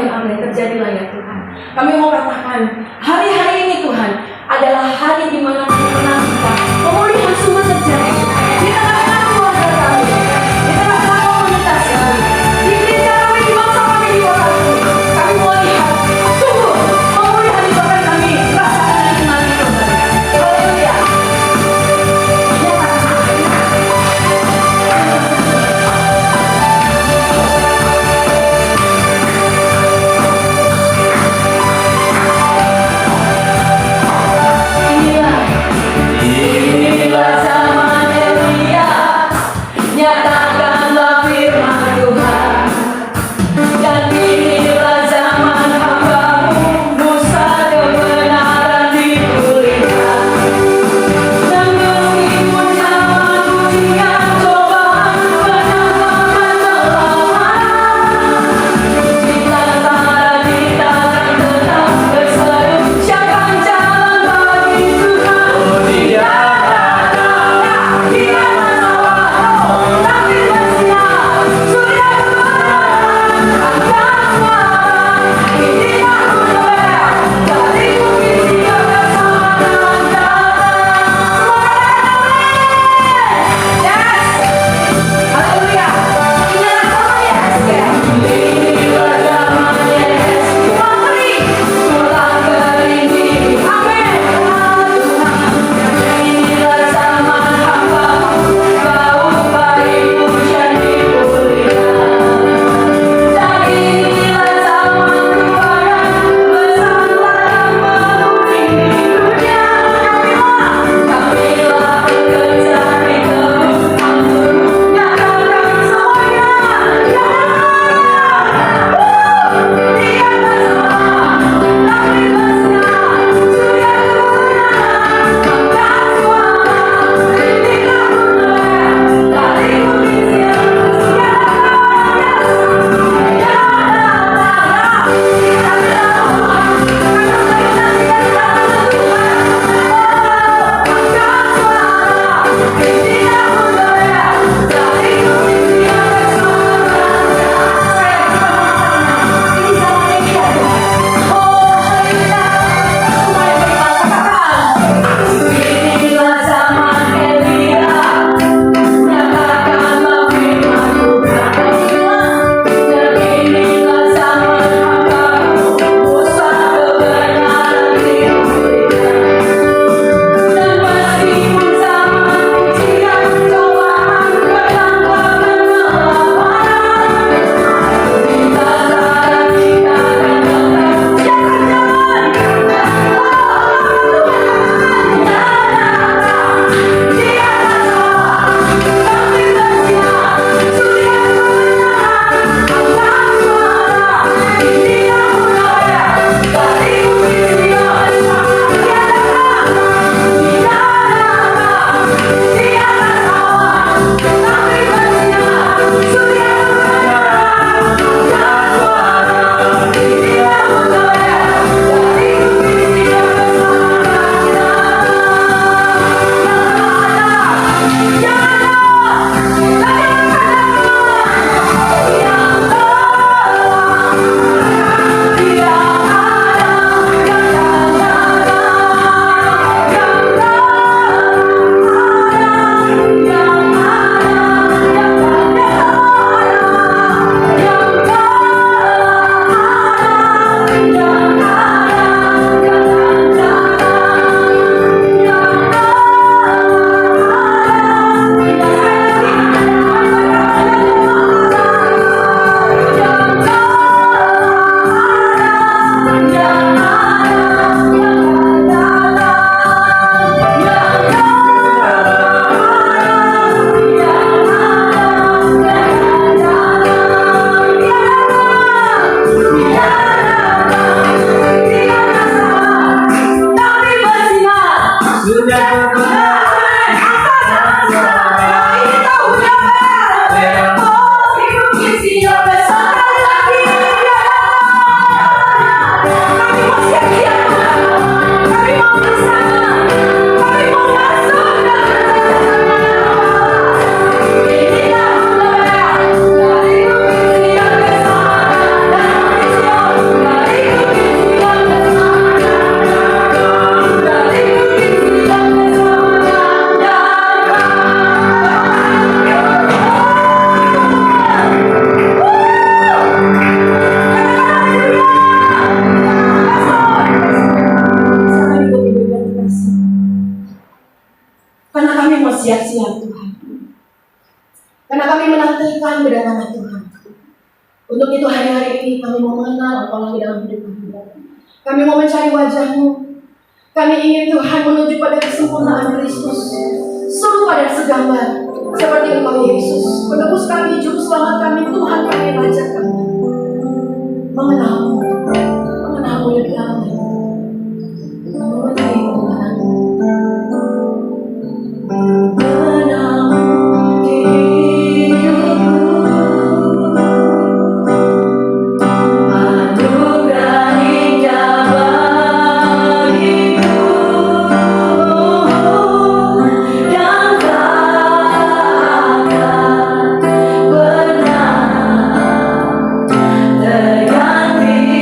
Amin, amin. Terjadilah ya Tuhan. Kami mau katakan, hari-hari ini Tuhan adalah hari di mana kami menantikan pemulihan semua terjadi di tengah-tengah keluarga kami, di tengah-tengah komunitas kami, di gereja kami, di bangsa kami, di kota kami. Kami mau lihat sungguh pemulihan di bahkan kami rasakan dan kenali Tuhan. Haleluya. sia-sia Tuhan. Karena kami menantikan kedatangan Tuhan. Untuk itu hari-hari ini kami mau mengenal Engkau lagi dalam hidup kami. Kami mau mencari wajah-Mu. Kami ingin Tuhan menuju pada kesempurnaan Kristus. Seluruh pada segambar seperti Engkau Yesus. Penebus kami, juru selamat kami, Tuhan kami, Raja kami. Mengenal-Mu lebih dalam lagi. Mengenai Tuhan. Mengenal-Mu di hidupku. Anugerah indah bagiku. Dan takkan pernah terganti.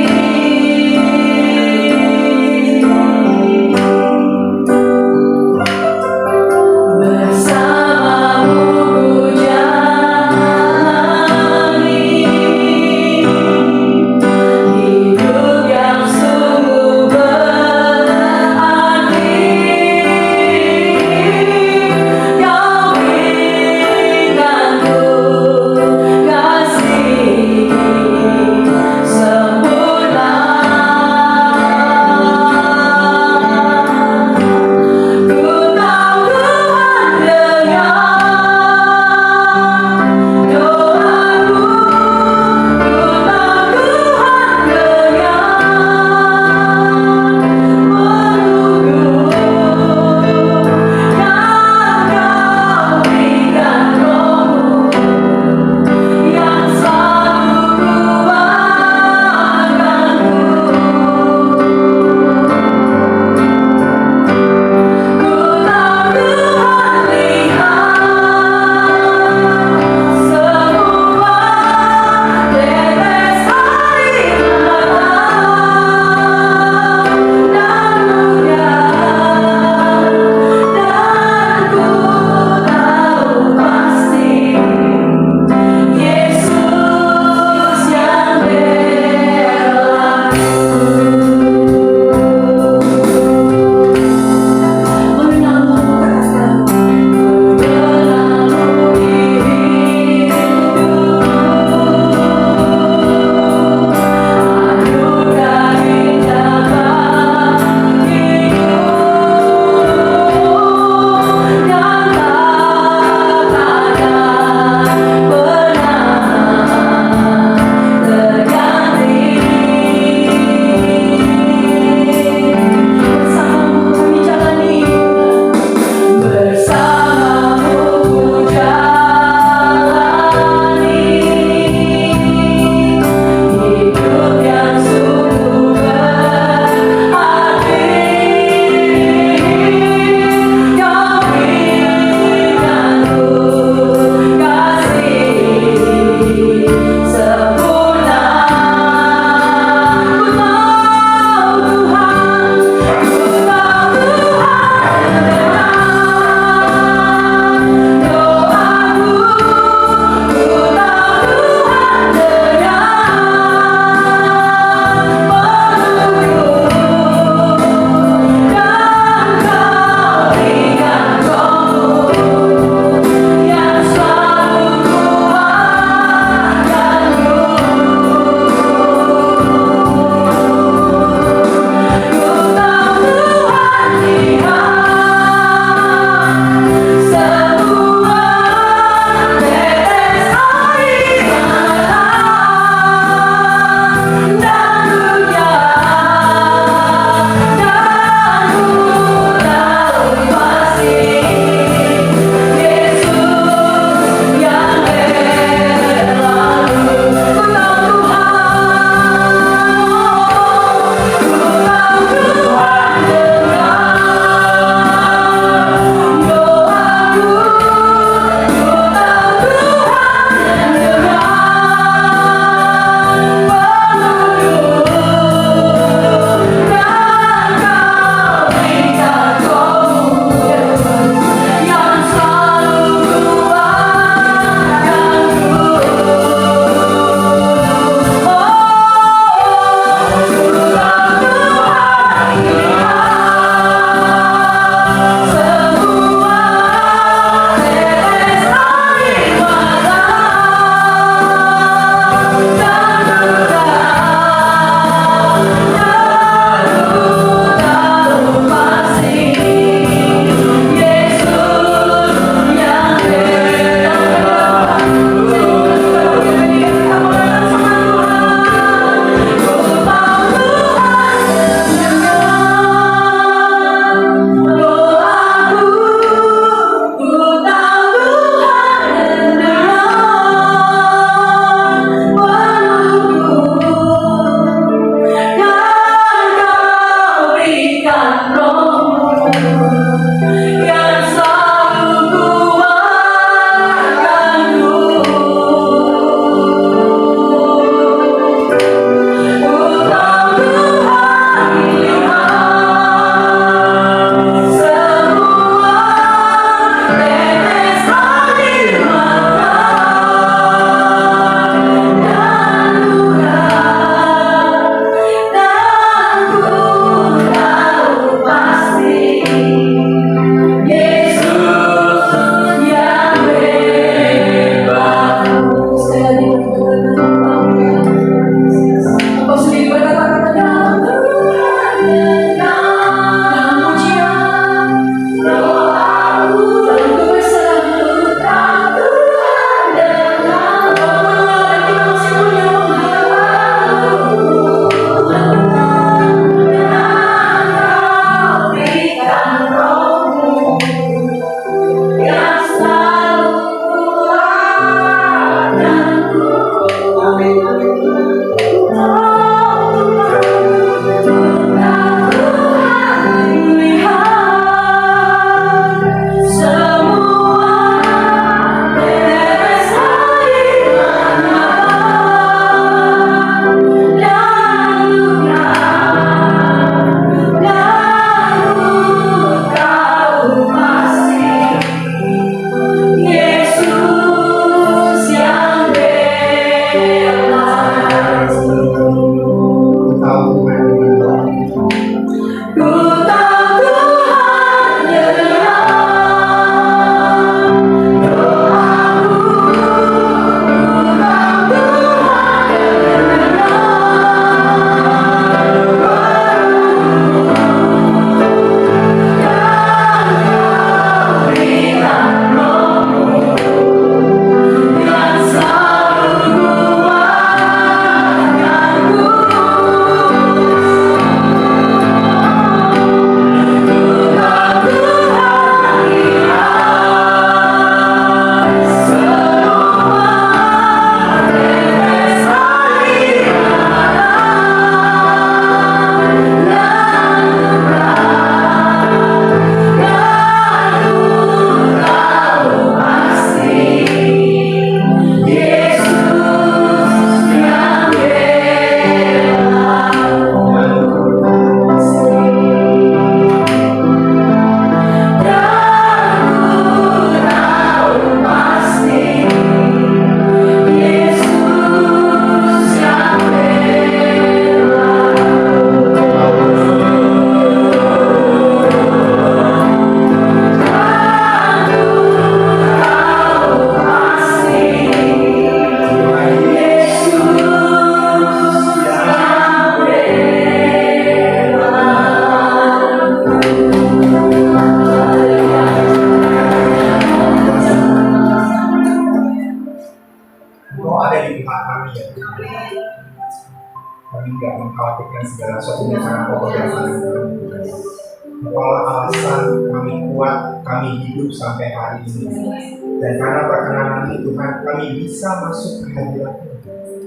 Engkaulah alasan kami kuat, kami hidup sampai hari ini. Dan karena perkenanan Tuhan, kami bisa masuk ke hadirat-Mu,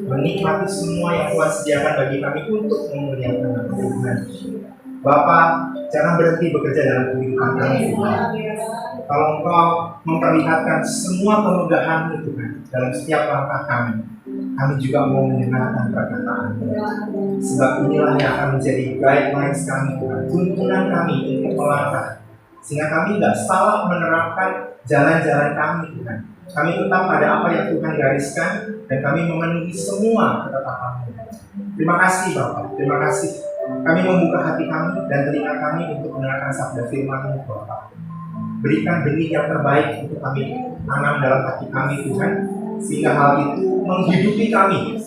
menikmati semua yang Tuhan sediakan bagi kami untuk memuliakan nama Tuhan. Bapa, jangan berhenti bekerja dalam kehidupan kami, Tuhan. Kalau Engkau memperlihatkan semua kemegahan-Mu, Tuhan, dalam setiap langkah kami juga mau mendengarkan perkataan-Mu. Sebab inilah yang akan menjadi guidelines kami, Tuhan, tuntunan kami untuk melangkah, sehingga kami tidak salah menerapkan jalan-jalan kami, Tuhan. Kami tetap pada apa yang Tuhan gariskan, dan kami memenuhi semua ketetapan-Mu. Terima kasih Bapak, terima kasih. Kami membuka hati kami dan telinga kami untuk mendengarkan sabda firman-Mu, Bapak. Berikan benih yang terbaik untuk kami tanam dalam hati kami, Tuhan, sehingga hal itu menghidupi kami.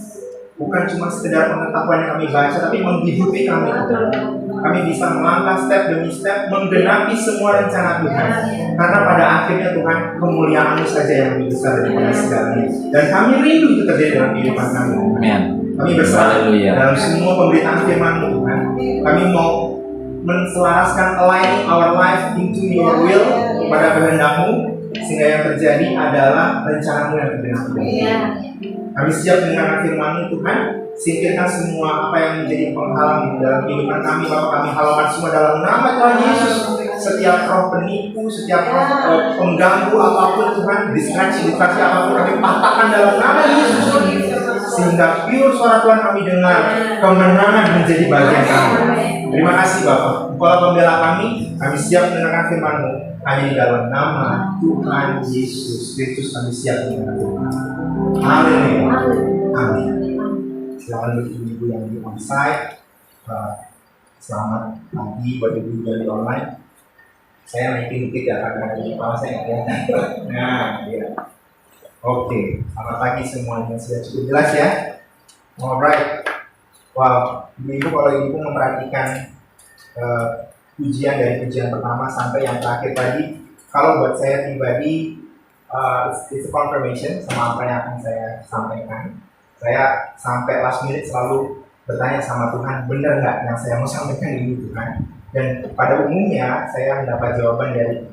Bukan cuma sekedar pengetahuan yang kami baca, tapi menghidupi kami, Tuhan. Kami bisa melangkah step demi step, menggenapi semua rencana Tuhan. Karena pada akhirnya Tuhan, kemuliaan-Mu saja yang lebih besar daripada segalanya. Dan kami rindu itu terjadi dalam kehidupan kami. Amin. Kami berserah dalam semua pemberitaan firman-Mu, Tuhan. Kami mau menselaraskan aligning our life into your will, pada kehendak-Mu, sehingga yang terjadi adalah rencana-Mu yang tergenapi. Kami siap mendengarkan firman-Mu, Tuhan. Singkirkan semua apa yang menjadi penghalang di dalam kehidupan kami. Bapak, kami halalkan semua dalam nama Tuhan Yesus. Setiap roh penipu, setiap roh pengganggu apapun, Tuhan, distraksi apapun, kami patahkan dalam nama Yesus. Sehingga pure suara Tuhan kami dengar, kemenangan menjadi bagian kami. Terima kasih Bapak. Engkaulah pembela kami siap mendengarkan firman-Mu. Hanya di dalam nama Tuhan Yesus Kristus kami siap mendengarkan Tuhan. Haleluya. Amin. Silakan bagi ibu yang di onsite. Selamat pagi buat ibu yang di online. Saya naikin dikit ya karena di kepala saya nggak kelihatan. Nah, iya. Oke, selamat pagi semuanya. Sudah cukup jelas ya? Alright. Wow, ibu kalau ibu memperhatikan ujian dari ujian pertama sampai yang terakhir tadi, kalau buat saya pribadi, it's a confirmation sama apa yang akan saya sampaikan. Saya sampai last minute selalu bertanya sama Tuhan, benar nggak yang saya mau sampaikan ini Tuhan? Dan pada umumnya saya mendapat jawaban dari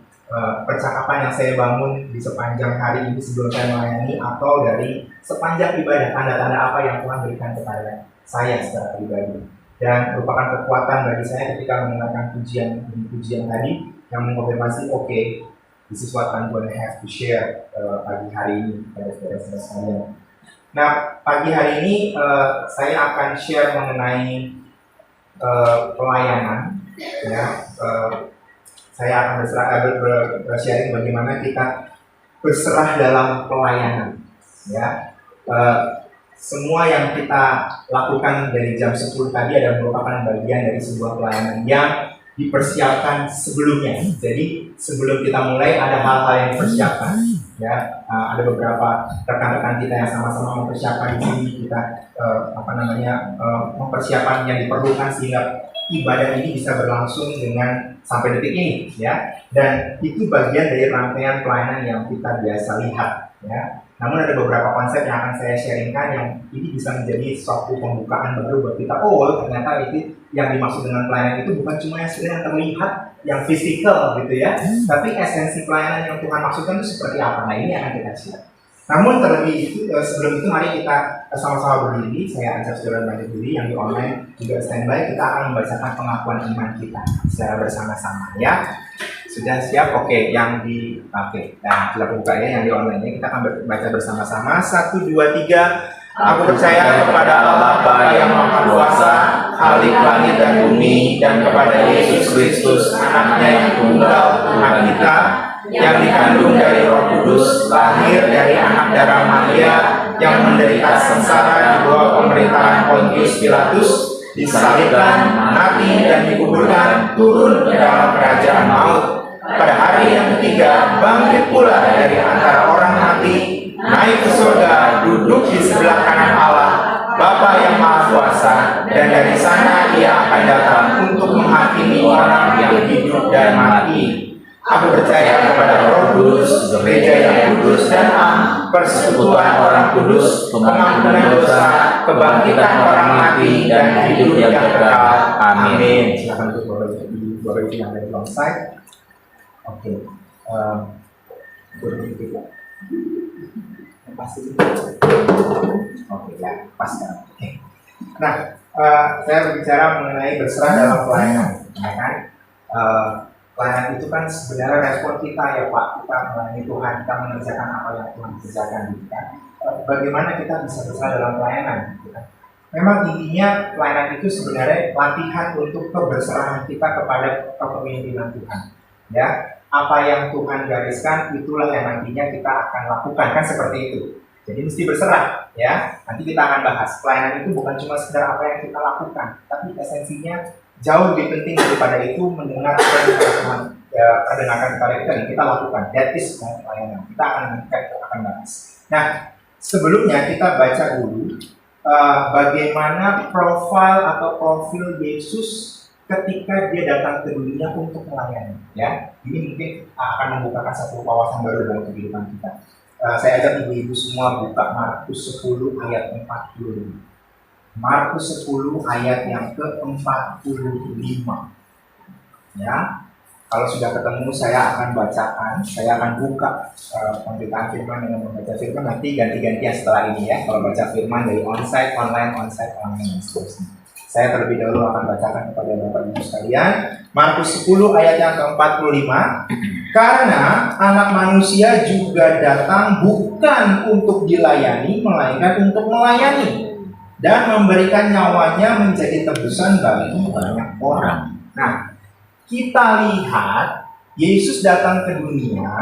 percakapan yang saya bangun di sepanjang hari ini sebelum saya melayani, atau dari sepanjang ibadah, tanda-tanda apa yang Tuhan berikan kepada saya secara pribadi. Dan merupakan kekuatan bagi saya ketika mendengarkan pujian tadi yang mengkonfirmasi, oke, this is what I'm going to have to share pagi hari ini pada saudara-saudara sekalian. Nah, pagi hari ini saya akan share mengenai pelayanan. Ya, saya akan sharing bagaimana kita berserah dalam pelayanan. Ya, semua yang kita lakukan dari jam 10 tadi adalah merupakan bagian dari sebuah pelayanan yang dipersiapkan sebelumnya. Jadi sebelum kita mulai ada hal-hal yang dipersiapkan. Ya, ada beberapa rekan-rekan kita yang sama-sama mempersiapkan di sini, kita mempersiapkan yang diperlukan sehingga ibadah ini bisa berlangsung dengan sampai detik ini, ya. Dan itu bagian dari rangkaian pelayanan yang kita biasa lihat, ya. Namun ada beberapa konsep yang akan saya sharingkan yang ini bisa menjadi suatu pembukaan baru buat kita. Oh, ternyata itu yang dimaksud dengan pelayanan itu bukan cuma yang sebenarnya terlihat, yang fisikal gitu ya, tapi esensi pelayanan yang Tuhan maksudkan itu seperti apa. Nah, ini akan kita share. Namun terlebih itu, sebelum itu mari kita sama-sama berdiri. Saya ajak saudara berdiri, yang di online juga standby. Kita akan membacakan pengakuan iman kita secara bersama-sama, ya. Sudah siap? Oke, yang di nah, kita buka ya, yang di online kita akan baca bersama-sama. 1, 2, 3. Aku percaya kepada Allah Bapa yang Maha Kuasa, Khalik langit dan bumi, dan kepada Yesus Kristus, Anaknya yang tunggal, Tuhan kita, yang dikandung dari Roh Kudus, lahir dari anak darah Maria, yang menderita sengsara di bawah pemerintahan Pontius Pilatus, disalibkan, mati dan dikuburkan, turun ke dalam kerajaan maut. Pada hari yang ketiga, bangkit pula dari antara orang mati, naik ke surga, duduk di sebelah kanan Allah, Bapa yang Maha Kuasa, dan dari sana Ia akan datang untuk menghakimi orang yang hidup dan mati. Aku percaya kepada Roh Kudus, gereja yang kudus dan am, persekutuan orang kudus, pengampunan dosa, kebangkitan orang mati, dan hidup yang kekal. Amin. Silakan untuk Bapak Ibu yang ada di onsite. Oke. Pasti. Oke ya, pas kan. Oke. Nah, saya berbicara mengenai berserah dalam pelayanan, ya kan? Pelayanan itu kan sebenarnya respon kita ya Pak, kita melayani Tuhan, kita mengerjakan apa yang Tuhan kerjakan, gitu kan? Bagaimana kita bisa berserah dalam pelayanan, gitu kan? Memang intinya pelayanan itu sebenarnya latihan untuk keberserahan kita kepada kepemimpinan Tuhan, ya. Apa yang Tuhan gariskan itulah yang nantinya kita akan lakukan, kan seperti itu. Jadi mesti berserah, ya. Nanti kita akan bahas pelayanan itu bukan cuma sekedar apa yang kita lakukan, tapi esensinya jauh lebih penting daripada itu mendengar apa yang Tuhan perdengarkan kepada kita dan kita lakukan. That is pelayanan. Kita akan bahas. Nah, sebelumnya kita baca dulu bagaimana profil Yesus ketika dia datang ke dunia untuk melayani, ya. Ini mungkin akan membukakan satu wawasan baru dalam kehidupan kita. Saya ajak ibu-ibu semua buka Markus 10 ayat 45. Markus 10 ayat yang ke-45. Ya. Kalau sudah ketemu saya akan bacakan, saya akan buka pemberitaan firman dengan membaca firman, nanti ganti-gantian setelah ini ya. Kalau baca firman dari onsite, online, dan seterusnya. Saya terlebih dahulu akan bacakan kepada Bapak Ibu sekalian. Markus 10 ayat yang ke-45. Karena anak manusia juga datang bukan untuk dilayani, melainkan untuk melayani dan memberikan nyawanya menjadi tebusan bagi banyak orang. Nah, kita lihat Yesus datang ke dunia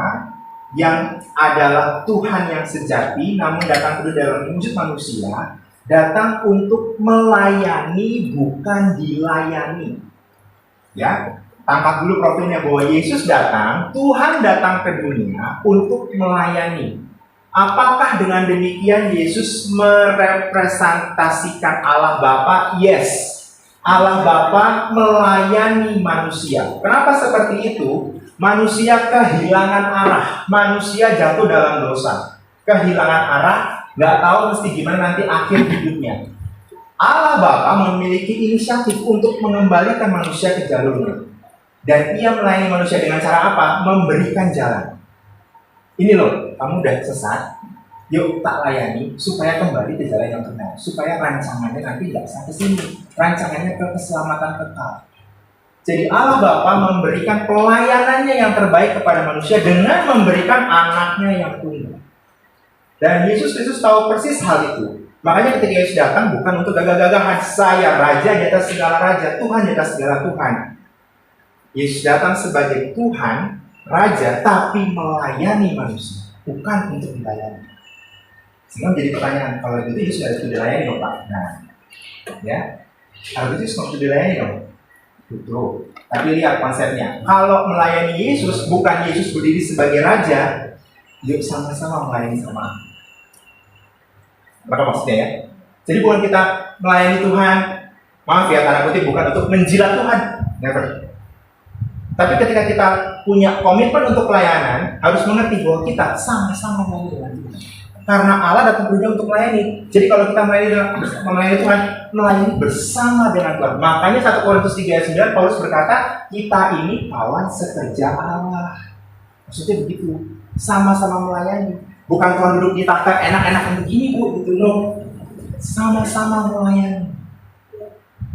yang adalah Tuhan yang sejati, namun datang ke dunia dalam wujud manusia, datang untuk melayani bukan dilayani. Ya, tangkap dulu profilnya bahwa Yesus datang, Tuhan datang ke dunia untuk melayani. Apakah dengan demikian Yesus merepresentasikan Allah Bapa? Yes. Allah Bapa melayani manusia. Kenapa seperti itu? Manusia kehilangan arah, manusia jatuh dalam dosa, kehilangan arah, nggak tahu mesti gimana nanti akhir hidupnya. Allah Bapa memiliki inisiatif untuk mengembalikan manusia ke jalurnya, dan Ia melayani manusia dengan cara apa? Memberikan jalan. Ini loh, kamu udah sesat, yuk tak layani supaya kembali ke jalan yang benar, supaya rancangannya nanti nggak sampai sini, rancangannya ke keselamatan kekal. Jadi Allah Bapa memberikan pelayanannya yang terbaik kepada manusia dengan memberikan anaknya yang tunggal. Dan Yesus Kristus tahu persis hal itu. Makanya ketika Yesus datang bukan untuk gagah-gagahan, saya raja di atas segala raja, Tuhan di atas segala Tuhan. Yesus datang sebagai Tuhan, raja, tapi melayani manusia, bukan untuk dilayani. Sehingga menjadi pertanyaan, kalau begitu Yesus harus dilayani dong Pak? Nah, ya, kalau begitu Yesus harus dilayani dong. Betul. Tapi lihat konsepnya. Kalau melayani Yesus, bukan Yesus berdiri sebagai raja, yuk sama-sama melayani sama. Apa maksudnya ya? Jadi bukan kita melayani Tuhan, maaf ya, tanda kutip, bukan untuk menjilat Tuhan. Never. Tapi ketika kita punya komitmen untuk pelayanan, harus mengerti bahwa kita sama-sama melayani dengan Tuhan. Karena Allah datang ke dunia untuk melayani. Jadi kalau kita melayani Tuhan, melayani bersama dengan Tuhan. Makanya 1 Korintus 3 ayat 9 Paulus berkata, kita ini kawan sekerja Allah. Maksudnya begitu, sama-sama melayani. Bukan Tuhan duduk di takhta enak-enakan begini Bu, gitu loh. Sama-sama melayani.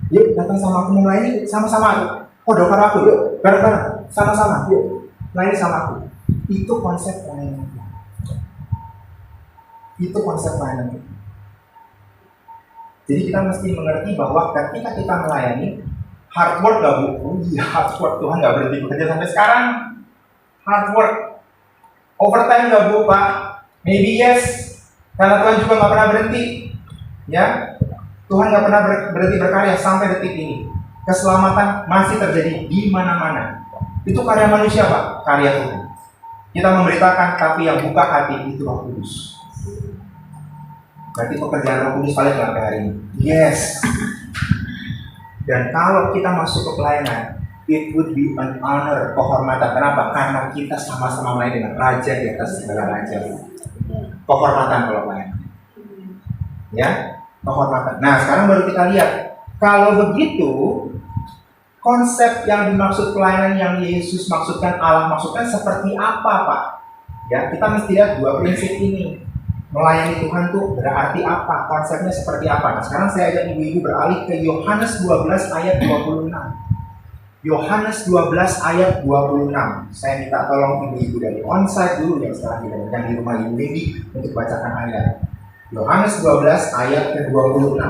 Yuk datang sama aku melayani, sama-sama aku. Oh dokter aku, yuk bareng-bareng, sama-sama, yuk melayani sama aku. Itu konsep pelayanan. Itu konsep pelayanan. Jadi kita mesti mengerti bahwa ketika kita melayani, hard work gak Bu? Oh iya hard work, Tuhan gak berhenti bekerja sampai sekarang. Hard work. Overtime gak Bu Pak? Maybe yes. Karena Tuhan juga gak pernah berhenti. Ya, Tuhan gak pernah berhenti berkarya sampai detik ini. Keselamatan masih terjadi di mana-mana. Itu karya manusia Pak, karya Tuhan. Kita memberitakan, tapi yang buka hati itu Roh Kudus. Berarti pekerjaan Roh Kudus paling sampai hari ini. Yes. Dan kalau kita masuk ke pelayanan, it would be an honor, kehormatan. Kenapa? Karena kita sama-sama melayani dengan Raja di atas segala raja. kehormatan kalau pelayanan. Ya, kehormatan. Nah, sekarang baru kita lihat. Kalau begitu, konsep yang dimaksud pelayanan yang Yesus maksudkan, Allah maksudkan seperti apa, Pak? Ya, kita mesti lihat dua prinsip ini. Melayani Tuhan tuh berarti apa? Konsepnya seperti apa? Nah, sekarang saya ajak ibu-ibu beralih ke Yohanes 12 ayat 26. Yohanes 12 ayat 26. Saya minta tolong ibu-ibu dari onsite dulu yang sekarang yang di rumah ibu ini untuk bacakan ayat. Yohanes 12 ayat ke-26.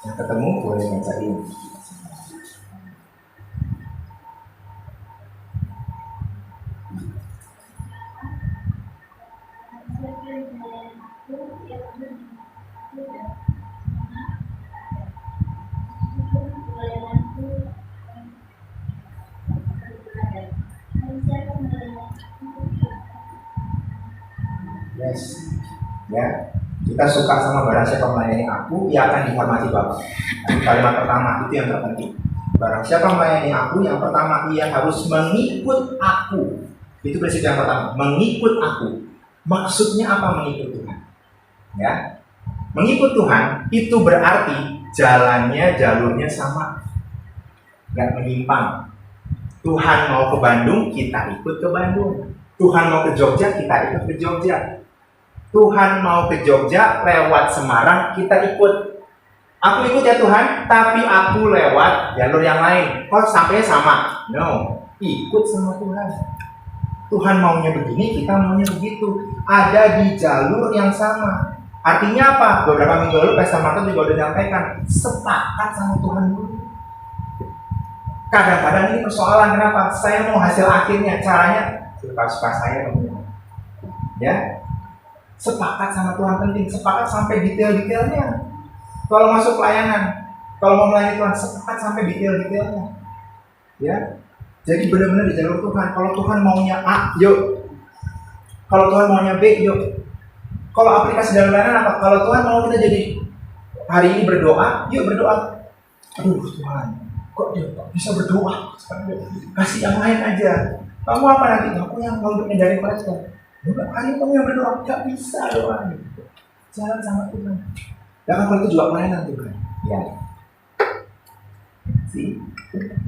Yang ketemu boleh baca ini. Yes, ya. Kita suka sama barang siapa melayani aku, ia akan dihormati Bapa. Nah, kalimat pertama itu yang terpenting. Barang siapa melayani aku, yang pertama ia harus mengikut aku. Itu prinsip yang pertama, mengikut aku. Maksudnya apa mengikut Tuhan? Ya, mengikut Tuhan itu berarti jalurnya sama, nggak menyimpang. Tuhan mau ke Bandung, kita ikut ke Bandung. Tuhan mau ke Jogja, kita ikut ke Jogja. Tuhan mau ke Jogja lewat Semarang, kita ikut. Aku ikut ya Tuhan, tapi aku lewat jalur yang lain. Kok sampai sama? No, ikut sama Tuhan. Tuhan maunya begini, kita maunya begitu. Ada di jalur yang sama. Artinya apa? Beberapa minggu lalu Pastor Martin juga udah nyampaikan, sepakat sama Tuhan dulu. Kadang-kadang ini persoalan, kenapa? Saya mau hasil akhirnya, caranya suka-suka saya. Ya, sepakat sama Tuhan penting, sepakat sampai detail-detailnya. Kalau masuk pelayanan, kalau mau melayani Tuhan, sepakat sampai detail-detailnya. Ya, jadi benar-benar di jalur Tuhan. Kalau Tuhan maunya A, yuk. Kalau Tuhan maunya B, yuk. Kalau aplikasi dalam pelayanan apa? Kalau Tuhan mau kita jadi hari ini berdoa, yuk berdoa. Aduh Tuhan, kok dia bisa berdoa? Kasih yang lain aja. Kamu apa nanti? Aku yang mau menghindari kolektor. Bukan, hari kamu yang berdoa, gak bisa doa. Jalan sama Tuhan. Ya kan kalau itu juga pelayanan Tuhan. Ya. See?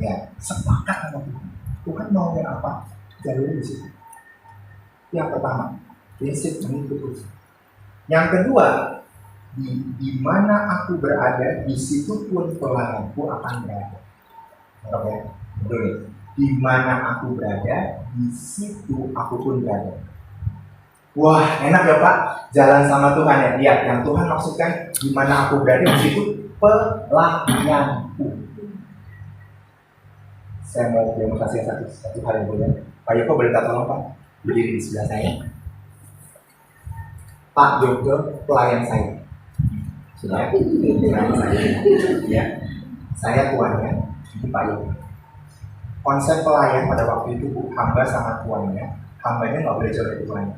Ya, sepakat sama Tuhan. Tuhan mau yang apa? Jalur di situ. Yang pertama, prinsip mengikut Tuhan. Yang kedua, di mana aku berada, di situ pun pelayanku akan berada. Oke, betul nih. Di mana aku berada, di situ aku pun berada. Wah, enak ya Pak, jalan sama Tuhan ya. Lihat, yang Tuhan maksudkan di mana aku berada, di situ pelayanku. Saya mau demonstrasi satu hal yang boleh. Pak Yoko boleh tak tolong Pak, berdiri di sebelah saya. Pak Yoko, pelayan saya. Sudah, pelayan saya. Ya, saya tuannya, ini Pak Yoko. Konsep pelayan pada waktu itu hamba sama tuannya, hambanya nggak boleh jauh dari tuannya.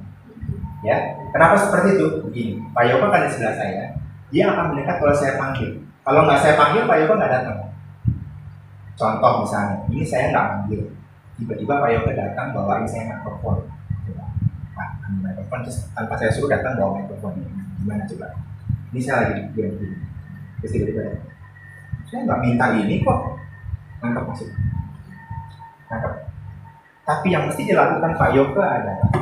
Ya, kenapa seperti itu? Begini, Pak Yoko kan di sebelah saya, dia akan mendekat kalau saya panggil. Kalau nggak saya panggil, Pak Yoko nggak datang. Contoh misalnya, ini saya nggak panggil, tiba-tiba Pak Yoko datang bawain saya mikrofon. Nah, mikrofon terus tanpa saya suruh datang bawa mikrofon. Gimana coba? Ini saya lagi begini, terus tiba-tiba saya nggak minta ini kok, nangkep maksud, nangkep. Tapi yang mesti dilakukan Pak Yoko adalah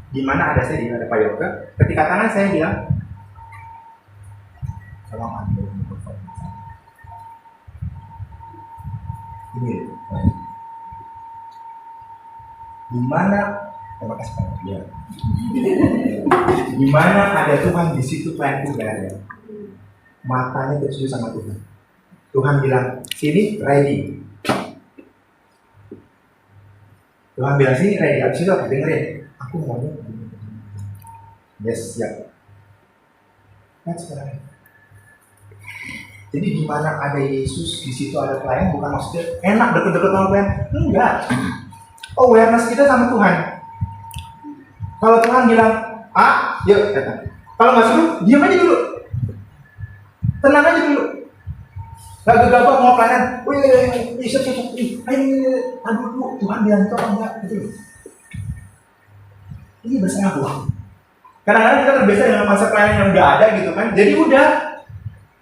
di mana ada saya, di mana ada Pak Yoga. Ketika kanan saya bilang, tolong ambil mikrofon. Ini, di mana? Terima kasih Pak Yoga. Di mana ada Tuhan, di situ pelayanku berada. Matanya tertuju sama Tuhan. Tuhan bilang, sini ready. Tuhan bilang sini ready. Abis itu apa? Dengerin. Aku maunya yes, siap. That's right. Jadi di mana ada Yesus, di situ ada pelayan, bukan maksudnya enak deket-deket sama pelayan. Enggak. Awareness kita sama Tuhan. Kalau Tuhan bilang, yuk datang. Kalau nggak suruh, diam aja dulu. Tenang aja dulu. Gak gegabah mau pelayanan. Aduh, Tuhan bilang itu apa enggak? Gitu. Ini berserah Tuhan. Kadang-kadang kita terbiasa dengan konsep pelayanan yang udah ada gitu kan. Jadi udah,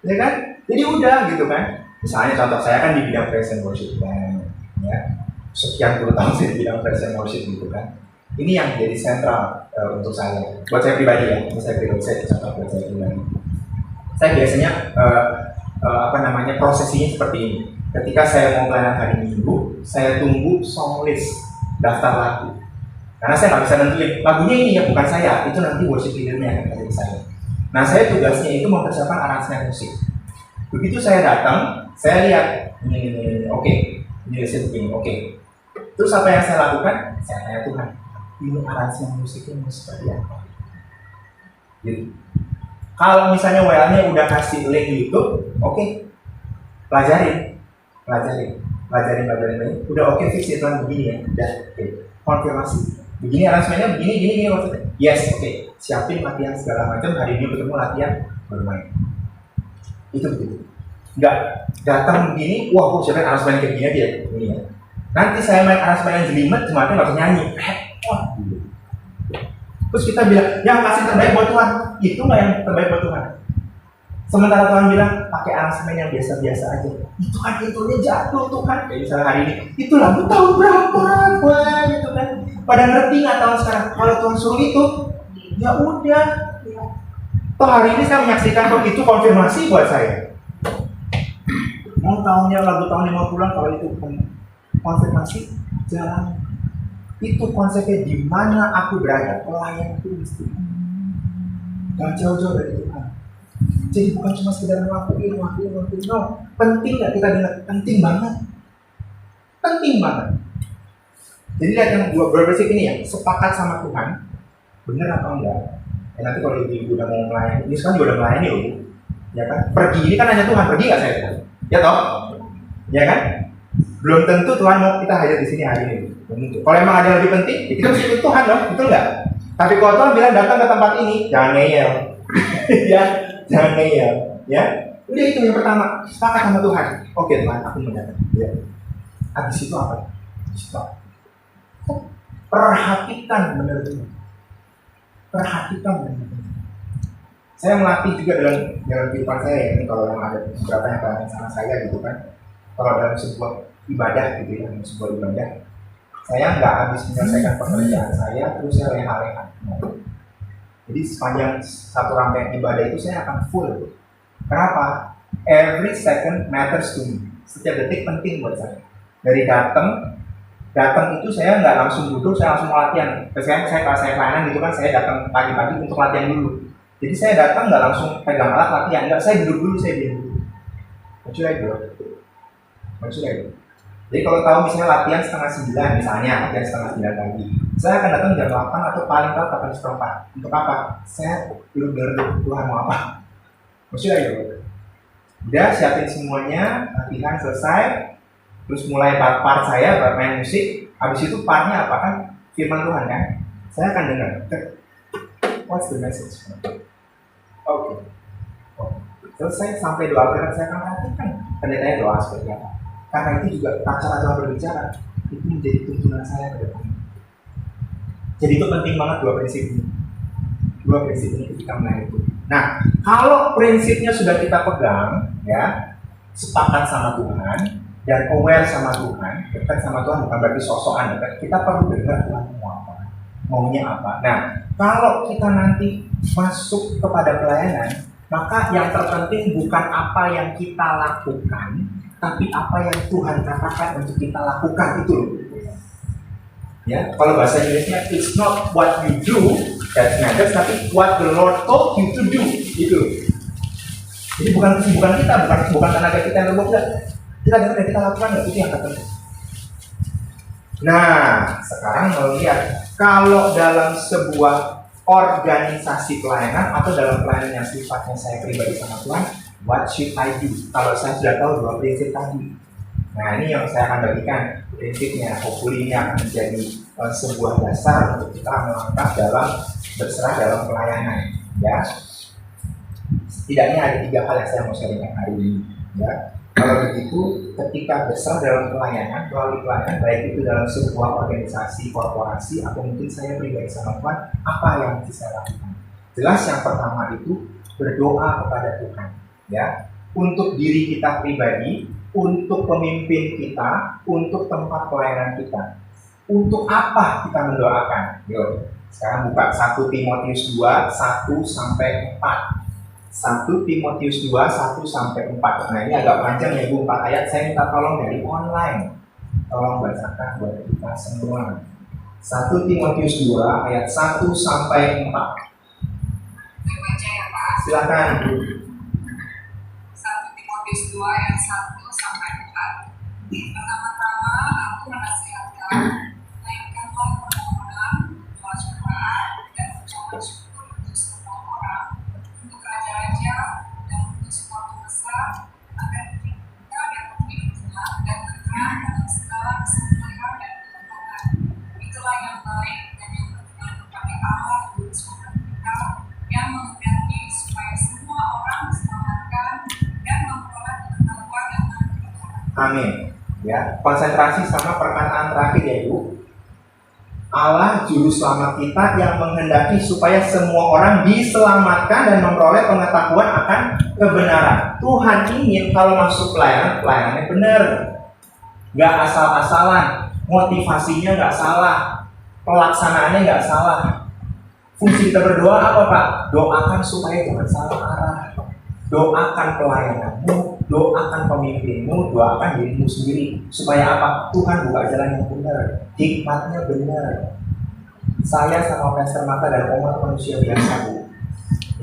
ya kan? Jadi udah gitu kan. Misalnya contoh saya kan di bidang praise and worship kan, ya. Sekian puluh tahun saya di bidang praise and worship gitu kan. Ini yang jadi sentral untuk saya. Buat saya pribadi ya, saya contoh buat saya pribadi. Saya biasanya prosesinya seperti ini. Ketika saya mau pelayanan hari Minggu, saya tunggu song list, daftar lagu. Karena saya nggak bisa nentuin lagunya ini ya, bukan saya, itu nanti worship leader-nya yang akan saya. Nah, saya tugasnya itu mempersiapkan aransemen musik. Begitu saya datang, saya lihat ini, oke, ini list begini, oke. Terus apa yang saya lakukan? Saya tanya Tuhan, ini aransemen musiknya mau seperti apa? Gitu. Kalau misalnya WL-nya udah kasih link YouTube, oke, pelajarin. Udah oke, fix itu begini ya, udah oke. Konfirmasi. Begini aransemennya, begini maksudnya. Yes, oke. Siapin latihan segala macam. Hari ini ketemu latihan bermain. Itu begitu. Nggak datang begini, wah, siapin aransemen kayak gini aja, begini ya. Nanti saya main aransemen yang jelimet, cuma nggak bisa nyanyi. Wah, gitu. Terus kita bilang, yang kasih terbaik buat Tuhan, itu nggak yang terbaik buat Tuhan. Sementara Tuhan bilang, pakai aransemen yang biasa-biasa aja. Itu kan intronya jatuh Tuhan. Kayak misalnya hari ini, itu lagu tahun berapa? Wah, gitu kan. Pada ngerti nggak tahun sekarang? Kalau Tuhan suruh itu, ya udah. Toh hari ini saya menyaksikan kok itu konfirmasi buat saya. Mau tahunnya lagu tahun 50-an, kalau itu konfirmasi, jalan. Itu konsepnya di mana aku berada, pelayan itu mesti gak jauh-jauh dari Tuhan. Jadi bukan cuma sekedar ngelakuin, no. Penting gak kita dengar? Penting banget. Jadi lihat yang dua berbasik ini ya, sepakat sama Tuhan, bener atau enggak? Ya nanti kalau ibu udah mau melayani, ini sekarang juga udah melayani loh, ya kan? Pergi ini kan hanya Tuhan, pergi nggak saya? Ya toh, ya kan? Belum tentu Tuhan mau kita hadir di sini hari ini. Kalau emang ada yang lebih penting, ya kita mesti ikut Tuhan dong, betul nggak? Tapi kalau Tuhan bilang datang ke tempat ini, jangan ngeyel, ya, jangan ngeyel, ya. Udah itu yang pertama, sepakat sama Tuhan. Oke Tuhan, aku mau datang. Ya. Habis itu apa? Stop. Perhatikan benar-benar. Saya melatih juga dalam kehidupan saya ya. Ini kalau yang ada beberapa yang pelayanan sama saya gitu kan. Kalau dalam sebuah ibadah gitu ya, sebuah ibadah, saya nggak habis menyelesaikan pekerjaan saya terus saya leha-leha. Jadi sepanjang satu rangkaian ibadah itu saya akan full. Kenapa? Every second matters to me. Setiap detik penting buat saya. Dari datang itu saya nggak langsung duduk, saya langsung latihan. Biasanya saya pelayanan gitu kan, saya datang pagi-pagi untuk latihan dulu. Jadi saya datang nggak langsung pegang alat latihan, nggak, saya duduk dulu, saya diam dulu. Maksudnya. Jadi kalau tahu misalnya latihan 8:30 misalnya, latihan 8:30 pagi, saya akan datang jam 8 atau paling telat 8:15. Untuk apa? Saya duduk Tuhan mau apa? Maksudnya. Udah siapin semuanya, latihan selesai. Terus mulai part saya main musik, habis itu partnya apa kan? Firman Tuhan kan? Saya akan dengar. What's the message? Oke. Selesai sampai doa berat saya akan perhatikan pendetanya doa seperti apa. Karena itu juga cara Tuhan berbicara itu menjadi tuntunan saya ke depan. Jadi itu penting banget dua prinsip ini ketika melayani itu. Nah, kalau prinsipnya sudah kita pegang, ya, sepakat sama Tuhan dan aware sama Tuhan, dekat sama Tuhan bukan berarti sosokan dekat. Kita perlu dengar Tuhan mau apa, maunya apa. Nah, kalau kita nanti masuk kepada pelayanan, maka yang terpenting bukan apa yang kita lakukan, tapi apa yang Tuhan katakan untuk kita lakukan itu. Ya, kalau bahasa Inggrisnya, it's not what you do that matters, tapi what the Lord told you to do. Itu. Jadi bukan kita, bukan tenaga kita yang berbuat. Kita dengar dan kita lakukan nggak, itu yang terpenting. Nah, sekarang mau lihat kalau dalam sebuah organisasi pelayanan atau dalam pelayanan yang sifatnya saya pribadi sama Tuhan, what should I do? Kalau saya sudah tahu dua prinsip tadi, nah ini yang saya akan bagikan prinsipnya. Hopefully ini akan menjadi sebuah dasar untuk kita melangkah dalam berserah dalam pelayanan, ya. Setidaknya ada 3 hal yang saya mau sharingkan hari ini. Ya, kalau begitu, ketika besar dalam pelayanan, melalui pelayanan, baik itu dalam sebuah organisasi, korporasi, atau mungkin saya pribadi sama Tuhan, apa yang bisa saya lakukan? Jelas yang pertama itu berdoa kepada Tuhan, ya, untuk diri kita pribadi, untuk pemimpin kita, untuk tempat pelayanan kita. Untuk apa kita mendoakan? Yuk, sekarang buka 1 Timotius 2, 1-4. 1 Timotius 2, 1-4. Nah, ini agak panjang ya Bu, 4 ayat. Saya minta tolong dari online. Tolong bacakan buat kita semua. 1 Timotius 2 ayat 1-4. Baca ya Pak. Silakan Bu. 1 Timotius 2 ayat 1-4. Pertama-tama aku menasihatkan, naikkanlah permohonan, doa syafaat, dan ucapan syukur untuk semua orang, untuk raja-raja dan untuk semua penguasa, agar kita yang memiliki Tuhan dan terang dalam segala kesempurnaan dan ketetapan. Itulah yang baik dan yang berkenan kepada Allah Guru Surga kita, yang menghendaki supaya semua orang diselamatkan dan memperoleh pengetahuan dan kebenaran. Amin. Ya, konsentrasi sama perkataan terakhir ya Bu. Allah juru selamat kita yang menghendaki supaya semua orang diselamatkan dan memperoleh pengetahuan akan kebenaran. Tuhan ingin kalau masuk pelayanan, pelayanannya benar, nggak asal-asalan, motivasinya nggak salah, pelaksanaannya nggak salah. Fungsi kita berdoa apa Pak? Doakan supaya jangan salah arah. Doakan pelayananmu, doakan pemimpinmu, doakan dirimu sendiri. Supaya apa? Tuhan buka jalan yang benar, hikmatnya benar. Saya sama Pastor Mata dan Omar manusia biasa Bu.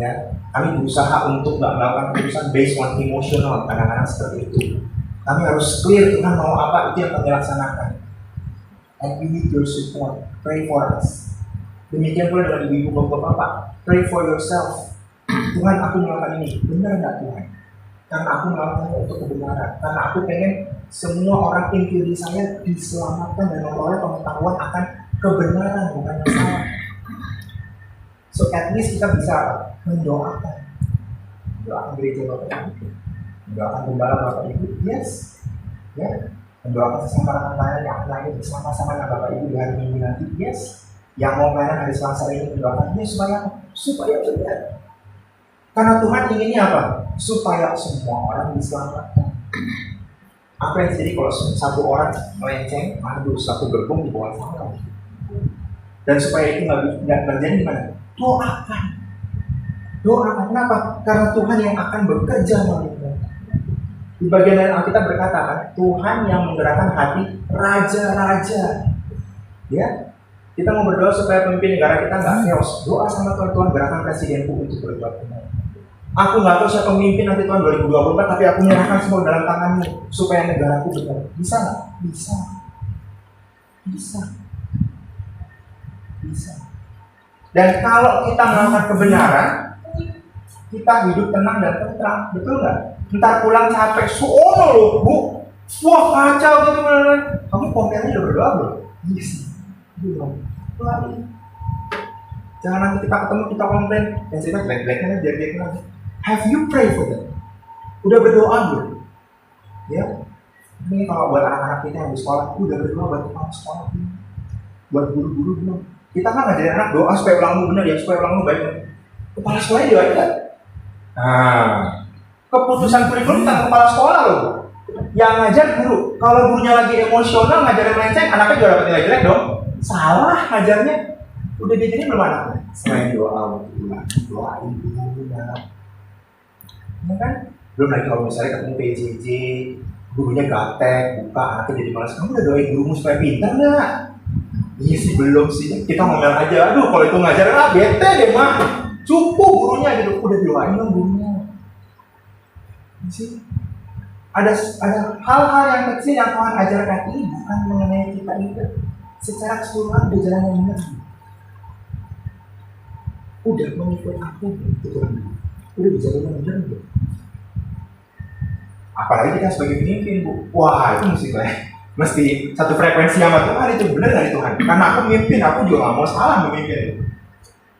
Ya, kami berusaha untuk nggak melakukan keputusan based on emotional, kadang-kadang seperti itu. Kami harus clear Tuhan mau apa, itu yang kami laksanakan. And we need your support. Pray for us. Demikian pula dengan ibu-ibu bapak-bapak. Pray for yourself. Tuhan, aku melakukan ini, benar nggak Tuhan? Karena aku melakukannya untuk kebenaran. Karena aku pengen semua orang inti saya diselamatkan dan memperoleh pengetahuan akan kebenaran, bukan yang salah. So at least kita bisa mendoakan. Mendoakan gereja Bapak Ibu, mendoakan gembala Bapak Ibu, yes. Ya, mendoakan sesama rekan lain yang lain bersama-sama dengan Bapak Ibu di hari Minggu nanti, yes. Yang mau pelayanan hari Selasa ini mendoakan, yes, supaya benar. Karena Tuhan inginnya apa? Supaya semua orang diselamatkan. Apa yang terjadi kalau satu orang melenceng, aduh, satu gerbong di bawah salah. Dan supaya itu nggak terjadi gimana? Doakan. Doakan. Kenapa? Karena Tuhan yang akan bekerja melalui kita. Di bagian lain Alkitab berkata kan, Tuhan yang menggerakkan hati raja-raja. Ya, kita mau berdoa supaya pemimpin negara kita nggak chaos. Doa sama Tuhan, gerakan presidenku untuk berbuat benar. Aku nggak tahu siapa pemimpin nanti tahun 2024, tapi aku menyerahkan semua dalam tanganmu supaya negaraku benar. Bisa nggak? Bisa. Bisa. Bisa. Dan kalau kita melakukan kebenaran, kita hidup tenang dan tentram, betul nggak? Ntar pulang capek, sono loh Bu. Wah kacau gitu benar. Kamu komplainnya udah berdoa belum? Iya. Belum. Lari. Jangan nanti kita ketemu kita komplain, yang kita black-blacknya jelek-jelek lagi. Have you pray for them? Udah berdoa belum? Ya. Ini kalau buat anak-anak kita yang di sekolah, udah berdoa buat kepala sekolah belum? Buat guru-guru belum? Kita kan ngajarin anak doa supaya ulangmu benar ya, supaya ulangmu baik. Kepala sekolahnya doain kan? Nah, keputusan kurikulum tentang kepala sekolah loh. Yang ngajar guru. Kalau gurunya lagi emosional ngajarin melenceng, anaknya juga dapat nilai jelek dong. Salah ngajarnya. Udah diajarin belum anaknya? Selain doa, doain dulu ya. Ya kan? Belum lagi kalau misalnya ketemu PJJ, gurunya gaptek, buka, anaknya jadi malas. Kamu udah doain gurumu supaya pintar nggak? Iya sih belum sih. Kita ngomel aja. Aduh kalau itu ngajar bete deh mah. Cukup gurunya gitu. Udah doain dong gurunya. Sih. Ada hal-hal yang kecil yang Tuhan ajarkan ini bukan mengenai kita itu. Secara keseluruhan udah jalan yang benar. Udah mengikut aku gitu. Udah bisa jalan benar gitu. Apalagi kita sebagai pemimpin Bu. Wah itu mesti satu frekuensi sama Tuhan, itu benar dari Tuhan. Karena aku memimpin, aku juga gak mau salah memimpin.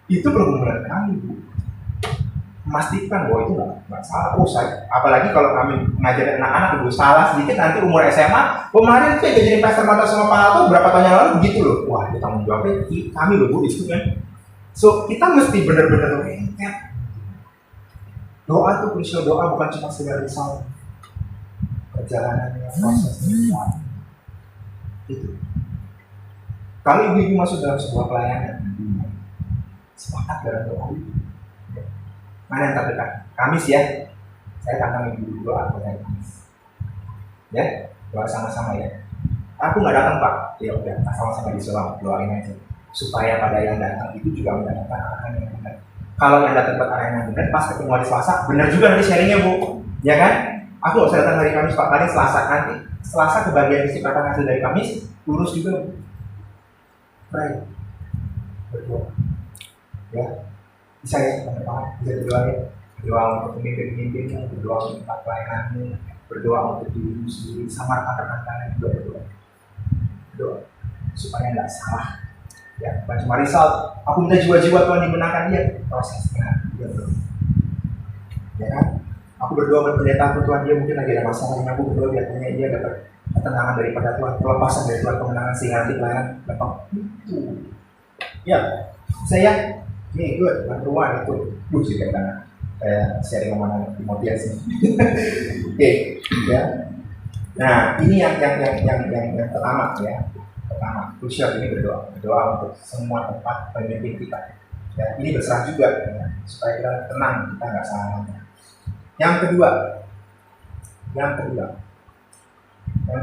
Itu pergumulan kami Bu. memastikan bahwa itu nggak salah. Oh saya, apalagi kalau kami ngajarin anak-anak itu salah sedikit nanti umur SMA, kemarin itu jadi pastor mata sama Pak Alto berapa tahun yang lalu begitu loh. Wah, itu tanggung jawabnya kami loh Bu itu kan. So kita mesti benar-benar lengket. Doa tuh krusial, doa bukan cuma sekedar risau. Perjalanannya, prosesnya, itu. Kalau ibu-ibu masuk dalam sebuah pelayanan, sepakat dalam doa. Mana yang terdekat? Kamis ya. Saya tantang ibu doa pada Kamis. Ya, doa sama-sama ya. Aku nggak datang Pak. Ya udah, sama-sama diselam, doain aja. Supaya pada yang datang itu juga mendapatkan arahan yang benar. Kalau yang datang dapat arahan yang benar, pas ketemu hari Selasa, benar juga nanti sharingnya Bu. Ya kan? Aku nggak usah datang hari Kamis Pak. Tadi Selasa nanti. Selasa kebagian kesepakatan hasil dari Kamis, lurus juga Bu. Pray. Berdoa. Ya. Bisa ya teman-teman, bisa berdoa ya. Berdoa untuk pemimpin-pemimpinmu, berdoa untuk tempat pelayananmu, berdoa untuk dirimu sendiri, sama rekan-rekan juga berdoa. Berdoa supaya nggak salah. Ya, bukan cuma result. Aku minta jiwa-jiwa Tuhan dimenangkan dia, prosesnya dia berdoa. Ya kan? Aku berdoa buat pendeta Tuhan, dia mungkin lagi ada masalah, aku berdoa biarnya dia dapat ketenangan daripada Tuhan, pelepasan dari Tuhan, kemenangan sehingga nanti pelayanan dapat itu. Ya, saya ini good, bantuan itu sih karena saya sharing sama Timotius ini. Oke, ya. Nah, ini yang pertama ya. Pertama, krusial ini berdoa untuk semua tempat pemimpin kita. Ya, ini berserah juga ya, supaya kita tenang, kita nggak salah. Yang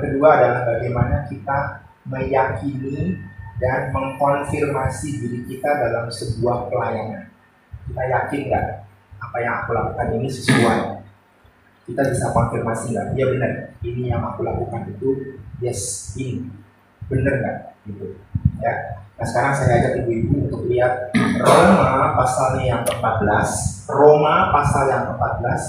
kedua adalah bagaimana kita meyakini dan mengkonfirmasi diri kita dalam sebuah pelayanan. Kita yakin nggak apa yang aku lakukan ini sesuai? Kita bisa konfirmasi nggak? Iya benar, ini yang aku lakukan itu yes, ini benar nggak? Gitu. Ya. Nah sekarang saya ajak ibu-ibu untuk lihat Roma pasalnya yang ke-14, Roma pasal yang ke-14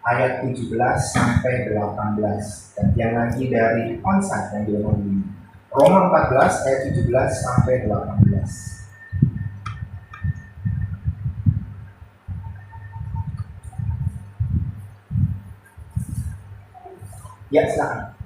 ayat 17 sampai 18. Dan yang lagi dari onsite yang diomongin. Roma 14 ayat 17 sampai 18. Ya, silakan.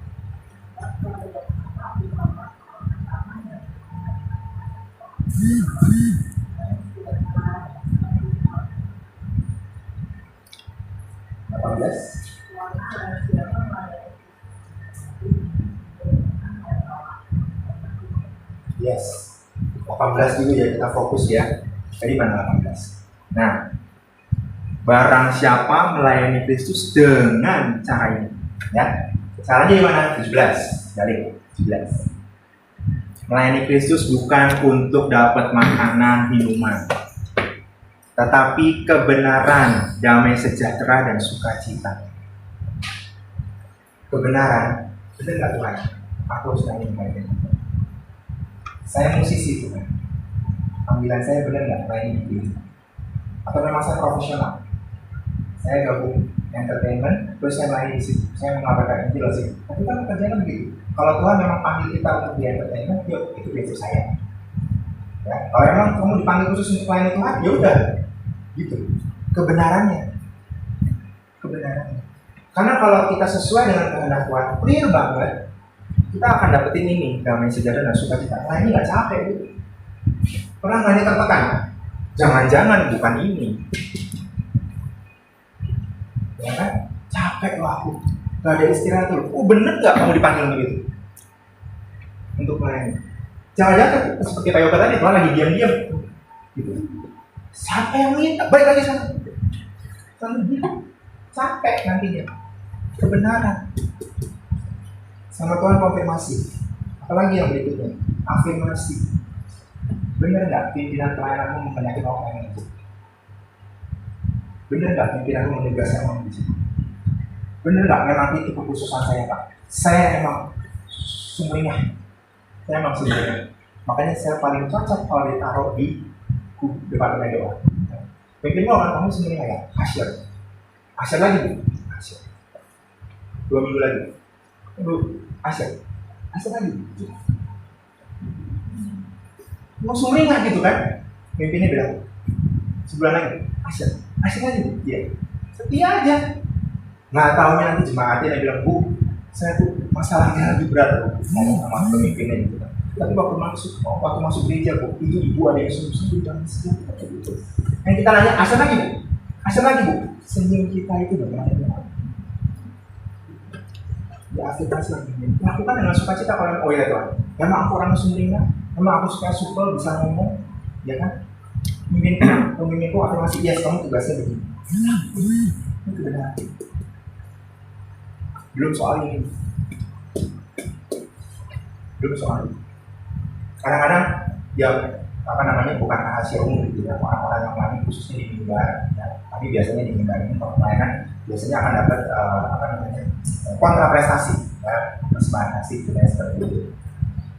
Yes, 18 dulu ya, kita fokus ya. Tadi mana 18? Nah, barang siapa melayani Kristus dengan cara ini, ya. Caranya di mana? 17. Balik, 17. Melayani Kristus bukan untuk dapat makanan, minuman, tetapi kebenaran, damai sejahtera dan sukacita. Kebenaran, benar nggak Tuhan? Aku sedang menyampaikan. Saya musisi Tuhan. Panggilan saya benar nggak melayani ini? Atau memang saya profesional? Saya gabung entertainment, terus saya melayani di situ. Saya mengabarkan Injil sih. Tapi kan kerjanya begitu. Kalau Tuhan memang panggil kita untuk di entertainment, yuk itu besok saya. Ya, kalau memang kamu dipanggil khusus untuk melayani Tuhan, ya udah, gitu. Kebenarannya. Karena kalau kita sesuai dengan kehendak Tuhan, clear banget, kita akan dapetin ini damai sejahtera dan sukacita. Nah ini nggak capek, gitu. Pernah nggak nih tertekan? Jangan-jangan bukan ini. Ya kan? Capek loh aku. Gak ada istirahat dulu. Oh bener nggak kamu dipanggil begitu? Untuk melayani. Jangan-jangan seperti Pak Yoga tadi, Tuhan lagi diam-diam. Gitu. Siapa yang minta? Balik lagi sana. Capek nantinya. Kebenaran. Sama Tuhan konfirmasi. Apalagi yang berikutnya? Afirmasi. Bener nggak pimpinan pelayananmu membanyakin orang yang itu? Bener nggak pimpinanmu menugaskan orang di situ? Bener nggak memang itu kekhususan saya Pak? Saya emang sumringah. Makanya saya paling cocok kalau ditaruh di departemen doa. Pimpinanmu orang kamu sumringah ya? Asyir lagi Bu? Asyir. 2 minggu lagi. Asyir lagi. Mau sumringah gitu kan? Pimpinnya bilang sebulan lagi, Asyir. Asik aja Bu, ya. Setia aja. Nggak taunya nanti jemaatnya yang bilang, Bu, saya tuh masalahnya lebih berat Bu, ngomong sama pemimpinnya gitu kan. Tapi waktu masuk gereja Bu, itu ibu ada yang sungguh-sungguh dan senyum gitu. Yang kita nanya, asal lagi Bu, senyum kita itu bagaimana? Ya afirmasi lagi. Lakukan dengan sukacita kalau oh ya Tuhan. Memang aku orang sumringah, memang aku suka supel bisa ngomong, ya kan? Pemimpinku afirmasi, yes kamu tugasnya begini. Itu benar. Belum soal ini. Kadang-kadang ya apa namanya bukan rahasia umum gitu ya, orang-orang yang lain khususnya di mimbar, ya, tapi biasanya di mimbar ini kalau pelayanan biasanya akan dapat apa namanya kontra prestasi, ya, persembahan kasih gitu ya seperti itu.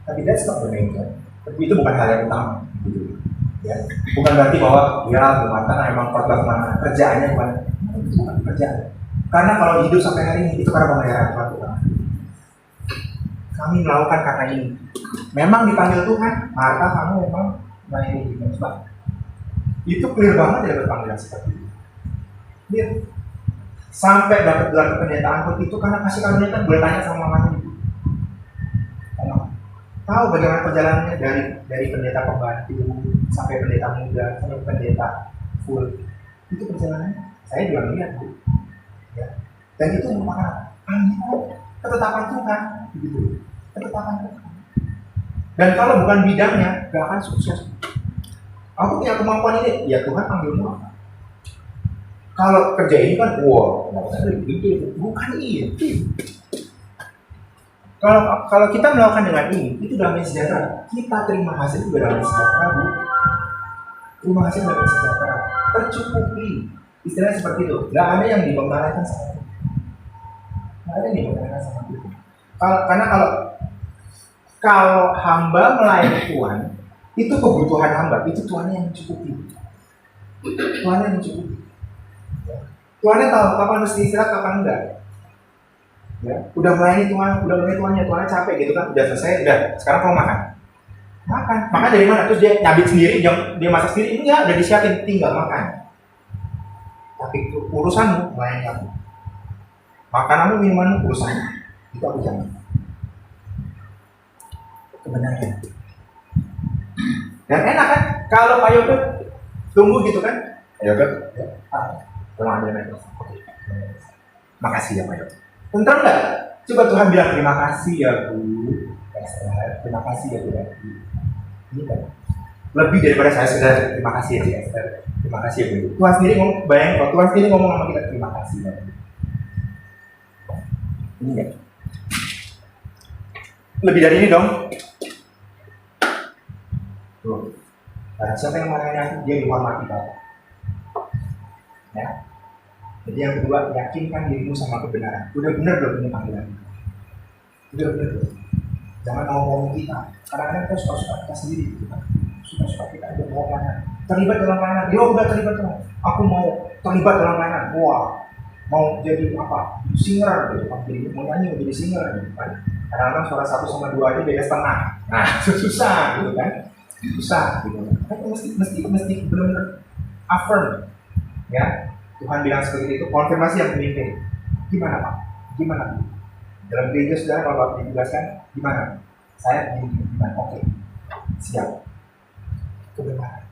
Tapi that's not the main point. Tapi itu bukan hal yang utama, gitu. Ya, bukan berarti bahwa ya bermata memang khotbah kemana kerjaannya bukan kerjaan. Karena kalau hidup sampai hari ini itu karena pembayaran Tuhan. Kami melakukan karena ini. Memang dipanggil Tuhan, maka kamu memang melayani di Tuhan. Itu clear banget ya berpanggilan seperti itu. Dia sampai dapat gelar kependetaan pun itu karena kasih karunia kan boleh tanya sama mamanya. Tahu bagaimana perjalanannya dari pendeta pembantu sampai pendeta muda sampai pendeta full. Itu perjalanannya. Saya juga melihat Bu. Ya. Dan itu merupakan ketetapan Tuhan, gitu. Ketetapan Tuhan. Dan kalau bukan bidangnya, gak akan sukses. Aku punya kemampuan ini, ya Tuhan panggilmu apa? Kalau kerja ini kan, wow, bukan itu. Kalau kita melakukan dengan ini, itu damai sejahtera. Kita terima hasil juga damai sejahtera, Bu. Terima hasil damai sejahtera. Tercukupi. Istilahnya seperti itu. Gak ada yang dibanggakan sama itu. Gak ada yang dibanggakan sama itu. Karena kalau hamba melayani Tuhan, itu kebutuhan hamba, itu Tuhannya yang mencukupi. Tuhannya yang mencukupi. Tuhannya tahu kapan mesti istirahat, kapan enggak. Ya, udah melayani Tuhannya, Tuhannya capek gitu kan, udah selesai, udah sekarang kamu makan dari mana? Terus dia nyabit sendiri, dia masak sendiri, enggak, udah disiapin, tinggal makan. Tapi urusanmu melayani aku. Makananmu, minumanmu, urusanmu, itu aku jangan. Kebenaran. Dan enak kan, kalau Pak Yoga tunggu gitu kan, Pak Yoga, tolong ambil mikrofon. Makasih ya Pak Yoga. Tentang enggak? Coba Tuhan bilang terima kasih ya Bu Esther, terima kasih ya Bu Edi. Ini kan lebih daripada saya sudah terima kasih ya Bu Esther, terima kasih ya Bu. Tuhan sendiri ngomong, bayangin kalau Tuhan sendiri ngomong sama kita terima kasih ya Bu. Ini kan lebih dari ini dong. Tuh, karena siapa yang melayani aku, dia dihormati Bapak. Ya. Jadi yang kedua, yakinkan dirimu sama kebenaran. Udah benar belum ini panggilan? Udah benar belum? Jangan ngomong kita. Kadang-kadang kita suka-suka kita sendiri gitu kan. Suka-suka kita aja mau pelayanan. Terlibat dalam pelayanan. Dia udah terlibat dalam. Aku mau terlibat dalam pelayanan. Wah, mau jadi apa? Singer gitu kan. Jadi mau nyanyi mau jadi singer gitu kan. Kadang-kadang suara 1 sama 2 aja beda setengah. Nah, susah gitu kan. Susah gitu. Tapi mesti benar-benar affirm. Ya. Tuhan bilang seperti itu, konfirmasi yang pemimpin. Gimana Pak? Gimana? Dalam gereja sudah kalau Bapak dijelaskan, gimana? Saya gimana? Oke, siap. Kebenaran.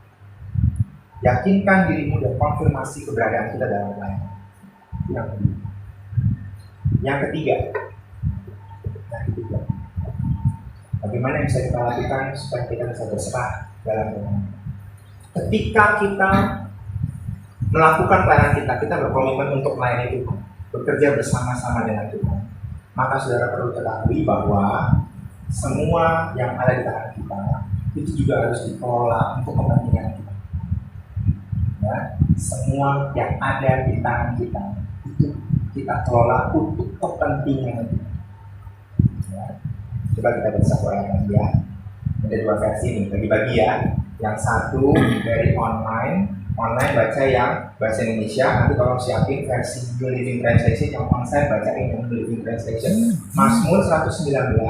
Yakinkan dirimu dan konfirmasi keberadaan kita dalam pelayanan. Yang ketiga. Bagaimana yang bisa kita lakukan supaya kita bisa berserah dalam pelayanan? Ketika kita melakukan pelayanan kita berkomitmen untuk melayani Tuhan, bekerja bersama-sama dengan Tuhan, maka saudara perlu ketahui bahwa semua yang ada di tangan kita itu juga harus dikelola untuk kepentingan kita. Ya, semua yang ada di tangan kita itu kita kelola untuk kepentingan kita. Ya. Coba kita baca ayat lagi ya. Ada 2 versi nih, bagi-bagi ya. Yang satu dari online baca yang bahasa Indonesia, nanti tolong siapin versi New Living Translation, yang onsite bacain yang New Living Translation. Mazmur 119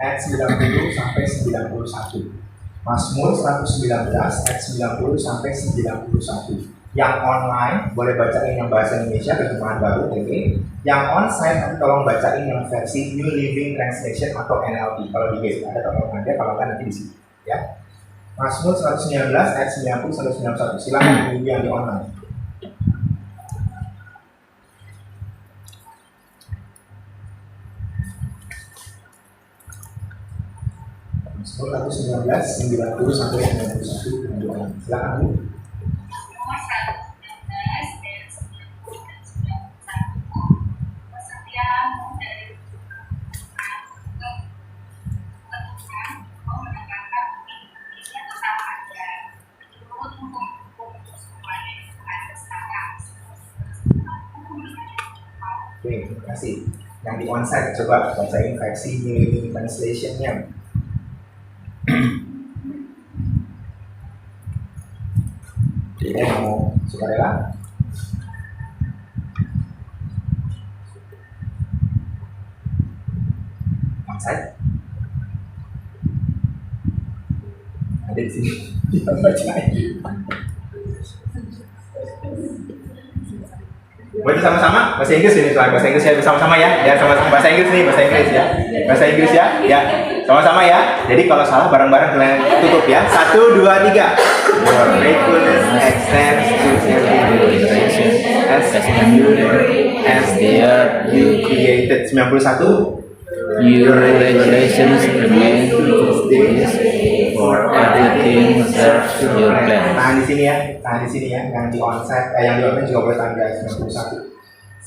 ayat 90 sampai 91. Mazmur 119 ayat 90 sampai 91. Yang online boleh bacain yang bahasa Indonesia terjemahan baru TG. Yang onsite nanti tolong bacain yang versi New Living Translation atau NLT. Kalau di guys ada tolong ada, kalau kan nanti di sini ya. Mazmur 119 ayat 90 sampai 91. Silakan ibu yang di online. Mazmur 119 90 sampai 91. Silakan Bu. Nomor 119 dan 90 dan 91. Kesetiaanmu dari Tuhan kau menegakkan bukti-buktinya tetap ada. Menurut hukum-hukum semuanya ada sekarang. Oke, terima kasih. Yang di onsite coba bacain versi New Living Translation-nya. Jadi mau sukarela? Onsite? Ada di sini. Kita bacain. Baca sama-sama bahasa Inggris ini, soal bahasa Inggris ya bersama-sama ya. Ya sama-sama bahasa Inggris nih, bahasa Inggris ya. Bahasa Inggris ya. Ya. Sama-sama ya. Jadi kalau salah bareng-bareng kalian tutup ya. 1 2 3. Your faithfulness extends to every generation as the earth you created. 91. Your regulations remain this for everything serves your plan. Tahan di sini ya, tahan di sini ya. Yang di onsite, yang di online juga boleh tahan guys. 91.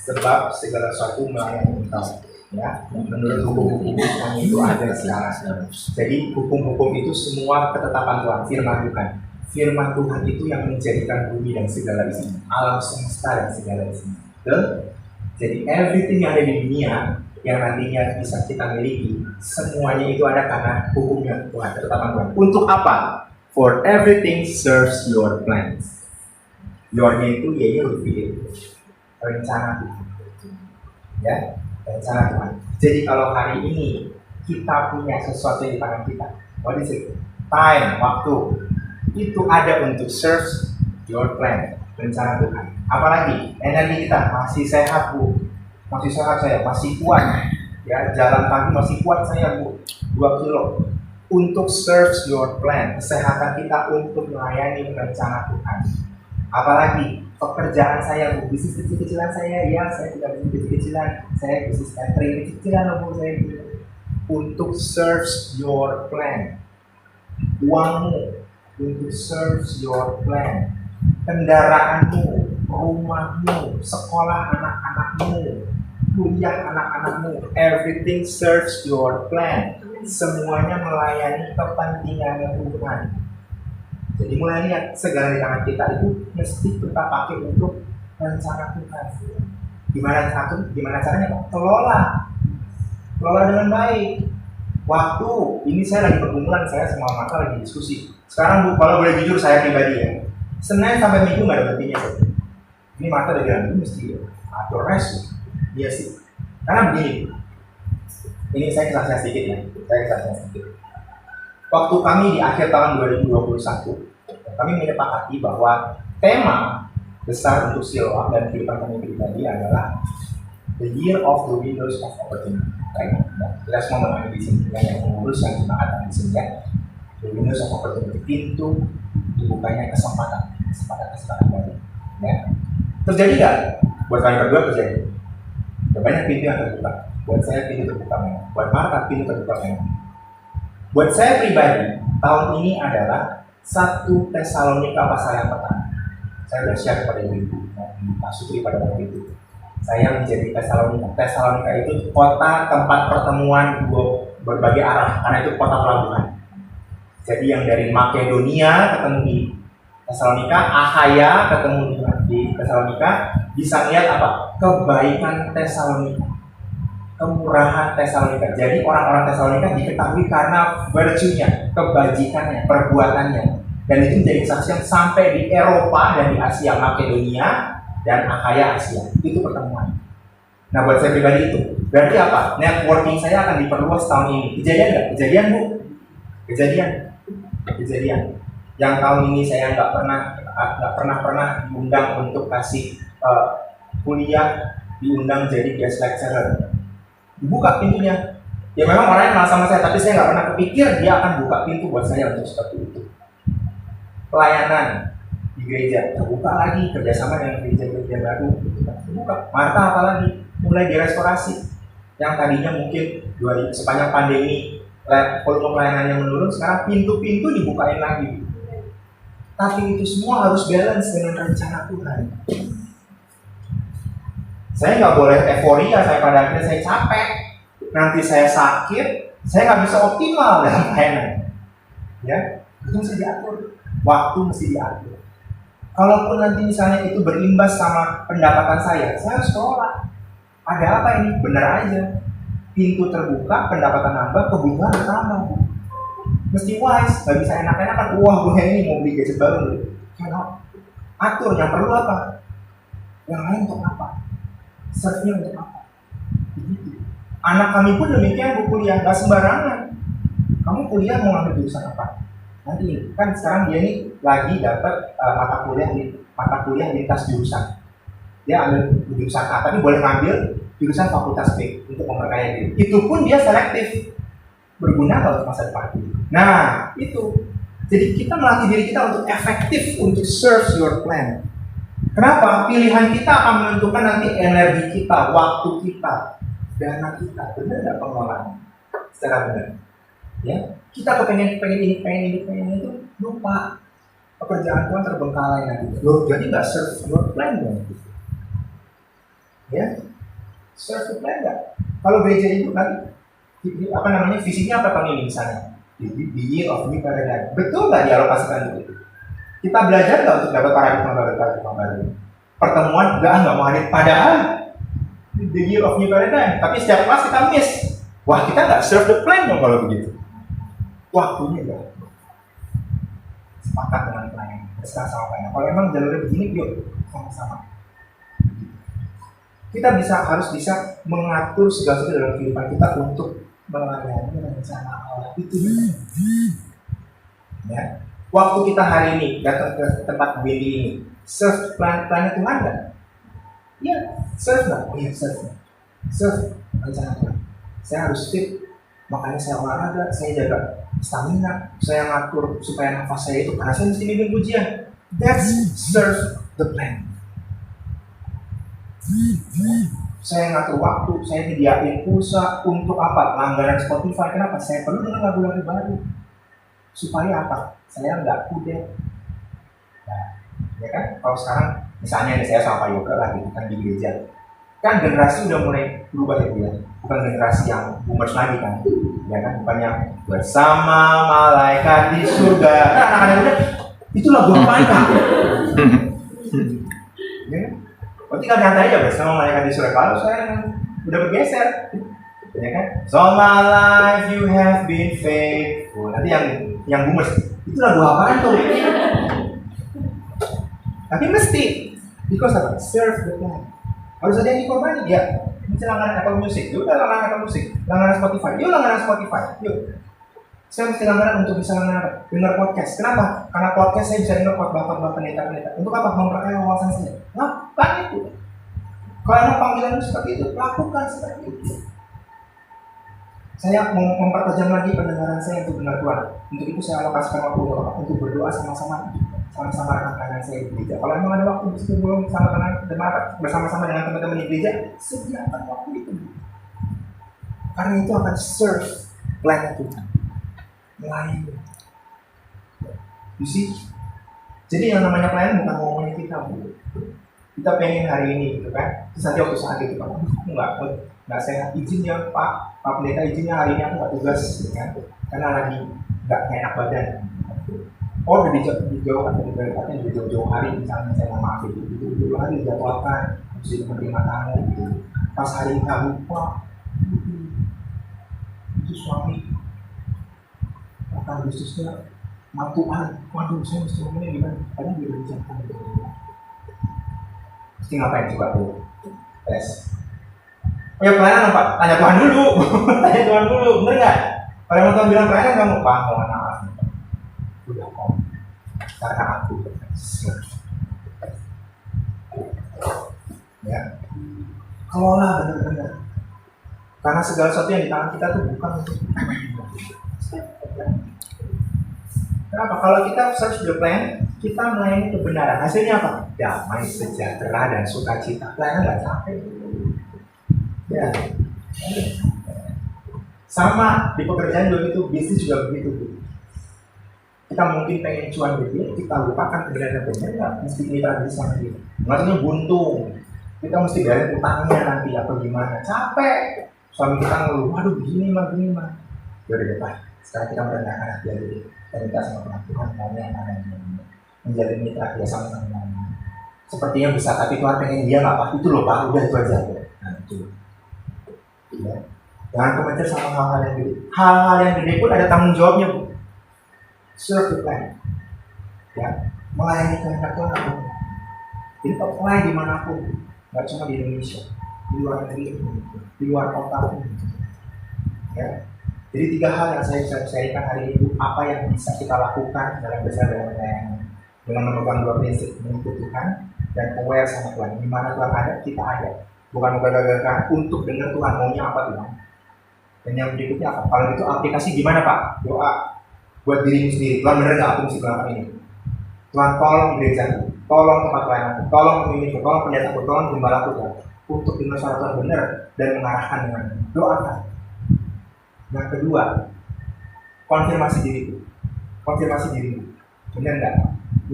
Sebab segala sesuatu melayani engkau. Ya, menurut hukum-hukum yang itu ada sekarang. Jadi hukum-hukum itu semua ketetapan Tuhan, firman Tuhan. Firman Tuhan itu yang menjadikan bumi dan segala isinya, alam semesta dan segala isinya. Betul? Jadi everything yang ada di dunia yang nantinya bisa kita miliki, semuanya itu ada karena hukumnya Tuhan, ketetapan Tuhan. Untuk apa? For everything serves your plans. Your-nya itu ya berpikir rencana Tuhan. Ya, rencana Tuhan. Jadi kalau hari ini kita punya sesuatu di tangan kita, what is it? Time, waktu. Itu ada untuk serve your plan, rencana Tuhan. Apalagi energi kita masih sehat Bu, masih sehat saya, masih kuat. Ya, jalan kaki masih kuat saya Bu, 2 kilo. Untuk serve your plan, kesehatan kita untuk melayani rencana Tuhan. Apalagi pekerjaan saya Bu, bisnis kecil-kecilan saya, ya saya tidak bisnis kecil-kecilan, saya bisnis catering kecil-kecilan Bu saya. Untuk serve your plan. Uangmu untuk serve your plan, kendaraanmu, rumahmu, sekolah anak-anakmu, kuliah anak-anakmu, everything serves your plan. Semuanya melayani kepentingan Tuhan. Jadi mulai lihat segala di tangan kita itu mesti kita pakai untuk rencana Tuhan. Gimana caranya Pak? Kelola dengan baik. Waktu ini saya lagi pergumulan, saya sama Marta lagi diskusi. Sekarang Bu, kalau boleh jujur saya pribadi ya, Senin sampai Minggu nggak ada berhentinya. Ini Marta udah bilang, ini mesti atur rest. Iya sih. Karena begini, ini saya kelasnya sedikit ya. Waktu kami di akhir tahun 2021, kami menyepakati bahwa tema besar untuk Siloam dan kehidupan kami pribadi adalah The Year of the Windows of Opportunity. Kita semua mengalami di sini, yang mengurus yang jemaat di sini ya. The Windows of Opportunity, pintu dibukanya kesempatan baru. Ya. Terjadi nggak? Buat kalian berdua terjadi. Banyak pintu yang terbuka. Buat saya pintu terbuka memang. Buat Marta pintu terbuka memang. Buat saya pribadi, tahun ini adalah 1 Tesalonika pasal yang pertama. Saya sudah share kepada ibu, Pak Sutri pada waktu itu. Saya menjadi Tesalonika. Tesalonika itu kota tempat pertemuan berbagai arah, karena itu kota pelabuhan. Jadi yang dari Makedonia ketemu di Tesalonika, Akhaya ketemu di Tesalonika, bisa lihat apa? Kebaikan Tesalonika, kemurahan Tesalonika. Jadi orang-orang Tesalonika diketahui karena virtue-nya, kebajikannya, perbuatannya. Dan itu menjadi kesaksian sampai di Eropa dan di Asia, Makedonia dan Akhaya Asia. Itu pertemuan. Nah buat saya pribadi itu berarti apa? Networking saya akan diperluas tahun ini. Kejadian nggak? Kejadian Bu? Kejadian. Yang tahun ini saya nggak pernah diundang untuk kasih kuliah, diundang jadi guest lecturer. Dibuka pintunya. Ya memang orangnya kenal sama saya, tapi saya nggak pernah kepikir dia akan buka pintu buat saya untuk seperti itu. Pelayanan di gereja terbuka lagi, kerjasama dengan gereja-gereja baru terbuka. Marta apalagi mulai direstorasi. Yang tadinya mungkin sepanjang pandemi volume pelayanannya menurun, sekarang pintu-pintu dibukain lagi. Tapi itu semua harus balance dengan rencana Tuhan. Saya nggak boleh euforia, saya pada akhirnya saya capek, nanti saya sakit, saya nggak bisa optimal dalam pelayanan. Ya, itu mesti diatur, waktu mesti diatur. Kalaupun nanti misalnya itu berimbas sama pendapatan saya harus tolak. Ada apa ini? Benar aja. Pintu terbuka, pendapatan nambah, kebutuhan bertambah. Mesti wise, nggak bisa enak-enakan. Wah, gue ini mau beli gadget baru. Karena atur yang perlu apa, yang lain untuk apa, serve-nya untuk apa. Begitu. Anak kami pun demikian, bu kuliah nggak sembarangan. Kamu kuliah mau ngambil jurusan apa? Nanti kan sekarang dia ini lagi dapat mata kuliah lintas jurusan. Dia ambil jurusan A, tapi boleh ngambil jurusan fakultas B untuk memperkaya diri. Itu pun dia selektif, berguna untuk masa depan. Nah, itu. Jadi kita melatih diri kita untuk efektif untuk serve your plan. Kenapa? Pilihan kita akan menentukan nanti energi kita, waktu kita, dana kita. Benar nggak pengelolaan? Secara benar. Ya, kita kepengen ini itu lupa. Pekerjaan Tuhan terbengkalai nanti. Loh, jadi nggak serve your plan dong. Ya, serve your plan nggak? Kalau gereja itu nanti visinya apa tahun ini misalnya? The year of new paradigm. Betul nggak dialokasikan itu? Kita belajar nggak untuk dapat paradigma baru? Pertemuan nggak mau hadir. Padahal the year of new paradigm. Tapi setiap kelas kita miss. Wah, kita nggak serve the plan dong kalau begitu. Waktunya nggak. Sepakat dengan pelayanan. Berserah sama pelayanan. Kalau emang jalurnya begini, yuk sama-sama. Kita harus bisa mengatur segala sesuatu dalam kehidupan kita untuk melayani rencana Allah itu. Ya. Waktu kita hari ini datang ke tempat BD ini, serve plan Tuhan nggak? Iya, serve nggak? Oh iya, serve rencana Tuhan. Saya harus fit, makanya saya olahraga, saya jaga stamina, saya ngatur supaya nafas saya itu, karena saya mesti mimpin pujian. That's serve the plan. Saya ngatur waktu, saya nyediain pulsa untuk apa? Langganan Spotify. Kenapa? Saya perlu dengan lagu-lagu baru. Supaya apa? Saya nggak kudet. Nah, ya kan? Kalau sekarang, misalnya saya sama Pak Yoga lagi kan di gereja, kan generasi udah mulai berubah ya, bukan generasi yang boomers lagi kan, ya kan? Bukan yang bersama malaikat di surga. Nah, anak-anak udah, itu lagu apa kan? Ya kan? Tinggal nyantai aja bersama malaikat di surga. Kalau saya udah bergeser, ya kan? So my life you have been faithful. Nanti yang boomers, itu lagu apaan tuh? Tapi mesti, because apa? Serve the plan. Harus ada yang dikorbanin, ya. Ini langganan Apple Music, yuk langganan Apple Music, langganan Spotify, yuk langganan Spotify, yuk. Saya mesti langganan untuk bisa langganan dengar podcast. Kenapa? Karena podcast saya bisa dengar khotbah pendeta-pendeta. Untuk apa? Memperkaya wawasan saya. Lakukan itu. Kalau emang panggilan seperti itu, lakukan seperti itu. Saya mau mempertajam lagi pendengaran saya untuk dengar Tuhan. Untuk itu saya alokasikan waktu untuk berdoa sama-sama rekan-rekan saya di gereja. Kalau memang ada waktu belum bersama-sama dengan teman-teman di gereja, sediakan waktu itu. Karena itu akan serve plan Tuhan. Melayani. You see? Jadi yang namanya pelayanan bukan ngomongin kita, Bu. Kita pengen hari ini, gitu kan? Terus nanti waktu saat itu, Pak, aku nggak sehat, izin ya Pak Pendeta, izinnya hari ini aku nggak tugas, gitu kan? Karena lagi nggak enak badan. Oh, udah dijauhkan dari berkatnya, udah jauh-jauh hari, misalnya saya mau maaf itu, dulu hari dijadwalkan, mesti menerima tamu, gitu. Pas hari ini lupa, itu suami. Agustusnya mantuan, waduh saya mesti ngomongnya gimana? Padahal dia udah bicara gitu. Mesti ngapain coba tuh? Tes. Oh ya pelayanan Pak, tanya Tuhan dulu, tanya Tuhan dulu, bener nggak? Kalau mau Tuhan bilang pelayanan kamu, Pak, mohon maaf, udah kok. karena aku serve. Ya, kelola benar-benar. Karena segala sesuatu yang di tangan kita tuh bukan untuk kenapa? Kalau kita search the plan, kita melayani kebenaran. Hasilnya apa? Damai, sejahtera, dan sukacita. Pelayanan nggak capek. Ya. Sama di pekerjaan juga itu, bisnis juga begitu. Kita mungkin pengen cuan gede, kita lupakan kebenaran nggak mesti kita bisa sama dia. Maksudnya buntung. Kita mesti bayar utangnya nanti atau gimana? Capek. Suami kita ngeluh, waduh begini mah. Yaudah deh Pak, sekarang kita merendahkan hati aja deh. Kita minta sama Tuhan maunya yang mana menjadi mitra dia sama-sama. Sepertinya bisa, tapi Tuhan pengen dia nggak Pak, itu loh Pak, udah itu aja. Nah itu. Ya. Jangan komentar sama hal-hal yang gede. Hal-hal yang gede pun ada tanggung jawabnya Bu. Serve the plan. Ya, melayani kehendak Tuhan. Jadi apply dimanapun, nggak cuma di Indonesia, di luar negeri, di luar kota pun. Ya. Jadi 3 hal yang saya bisa sharingkan hari ini, apa yang bisa kita lakukan dalam melayani dengan memegang 2 prinsip, mengikuti Tuhan dan aware sama Tuhan. Di mana Tuhan ada, kita ada. Bukan mengagalkan untuk dengar Tuhan maunya apa Tuhan. Dan yang berikutnya apa? Kalau itu aplikasi gimana Pak? Doa buat dirimu sendiri. Tuhan bener nggak aku mesti melakukan ini? Tuhan tolong gerejaku, tolong tempat pelayananku, tolong pemimpinku, tolong pendetaku, tolong gembalaku Tuhan. Untuk dengar suara Tuhan benar dan mengarahkan dengan doakan. Yang kedua, konfirmasi diriku. Konfirmasi dirimu. Benar nggak?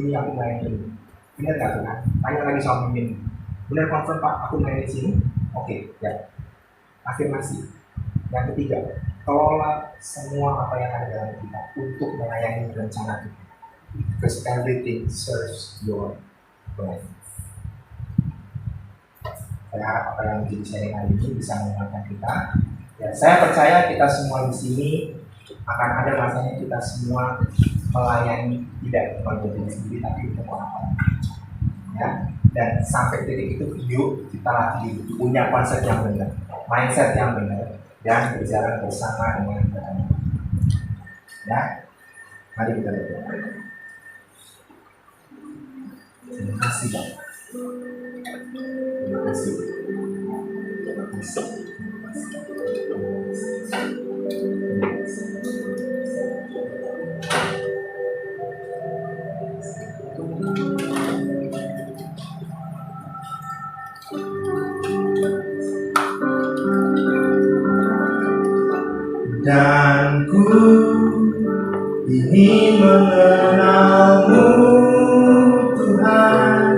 Ini aku main ini. Benar nggak Tuhan? Tanya lagi sama pemimpin. Benar confirm Pak, aku main di sini? Oke, ya. Afirmasi. Yang ketiga, kelola semua apa yang ada dalam kita untuk melayani rencana kita. Because everything serves your plan. Saya harap apa yang menjadi sharing hari ini bisa menguatkan kita. Ya, saya percaya kita semua di sini akan ada masanya kita semua melayani tidak untuk diri sendiri tapi untuk orang lain. Ya, dan sampai titik itu yuk kita latih punya konsep yang benar, mindset yang benar, dan berjalan bersama dengan Tuhan. Ya, mari kita berdoa. Terima kasih Bapak. Terima kasih. Terima kasih. Dan ku ingin mengenalmu Tuhan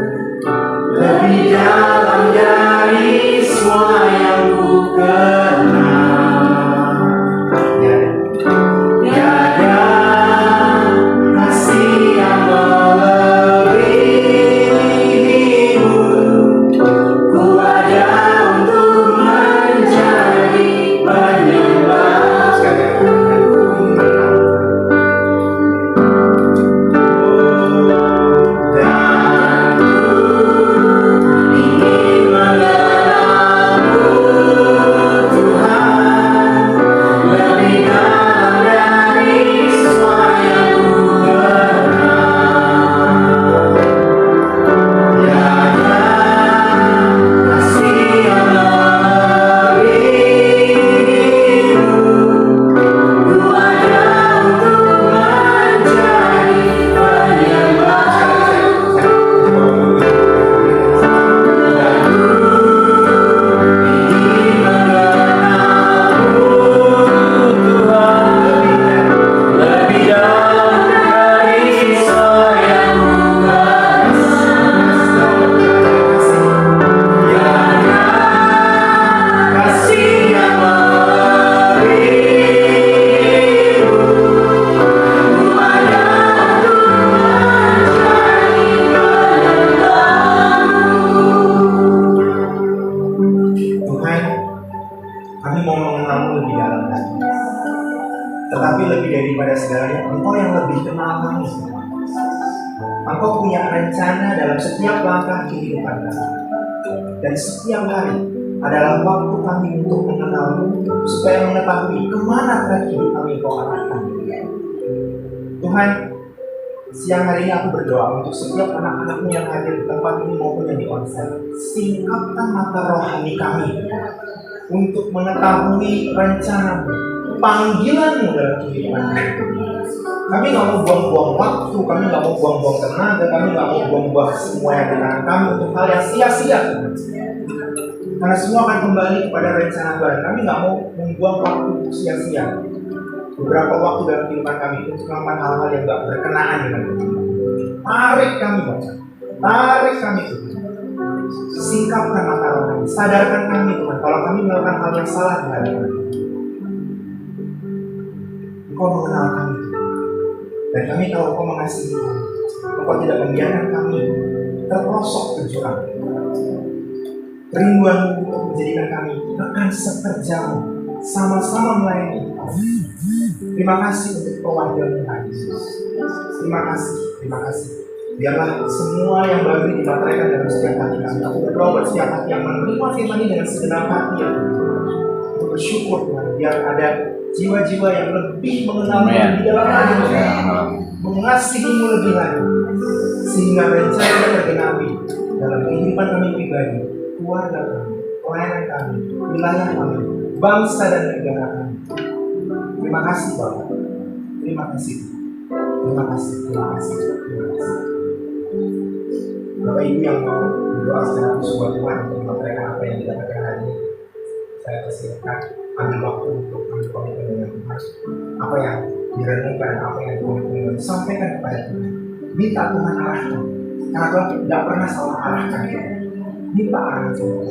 lebih dalam dari semua yang ku kenal. Tiada kasih yang melebihimu. Ku ada untuk menjadi penyembah. Tetapi lebih daripada segalanya, Engkau yang lebih kenal kami semua. Engkau punya rencana dalam setiap langkah kehidupan kami. Dan setiap hari adalah waktu kami untuk mengenalmu, supaya mengetahui kemana track hidup kami Kau arahkan. Tuhan, siang hari ini aku berdoa untuk setiap anak-anakmu yang hadir di tempat ini maupun yang di onsite. Singkapkan mata rohani kami untuk mengetahui rencanamu, panggilanmu dalam kehidupan kami. Kami nggak mau buang-buang waktu, kami nggak mau buang-buang tenaga, kami nggak mau buang-buang semua yang di tangan kami untuk hal yang sia-sia. Karena semua akan kembali kepada rencana Tuhan. Kami nggak mau membuang waktu sia-sia. Beberapa waktu dalam kehidupan kami untuk melakukan hal-hal yang nggak berkenaan dengan Tuhan. Tarik kami, Bapak. Tarik kami, Tuhan. Singkapkan mata rohani. Sadarkan kami, Tuhan, kalau kami melakukan hal yang salah di hadapan Tuhan. Engkau mengenal kami, dan kami tahu Engkau mengasihi kami. Engkau tidak membiarkan kami terprosok ke jurang. Kerinduan untuk menjadikan kami akan sekerjamu, sama-sama melayani Engkau. Terima kasih untuk perwakilan Tuhan Yesus. Terima kasih, terima kasih. Biarlah semua yang baru ini dimateraikan dalam setiap hati kami. Aku berdoa buat setiap hati yang menerima firman ini dengan segenap hati ya Tuhan. Aku bersyukur Tuhan, biar ada jiwa-jiwa yang lebih mengenalmu di dalam hati Tuhan, mengasihimu lebih lagi, sehingga rencana tergenapi dalam kehidupan kami pribadi, keluarga kami, pelayanan kami, wilayah kami, bangsa dan negara kami. Terima kasih Bapak. Terima kasih. Terima kasih. Terima kasih. Terima kasih. Bapak Ibu yang mau berdoa secara khusus buat Tuhan untuk memateraikan apa yang didapatkan hari ini, saya persilakan ambil waktu untuk ambil komitmen dengan Tuhan. Apa yang direnungkan, apa yang dikomitmen, sampaikan kepada Tuhan. Minta Tuhan arahkan. Karena Tuhan tidak pernah salah arahkan kita. Minta arahan Tuhan.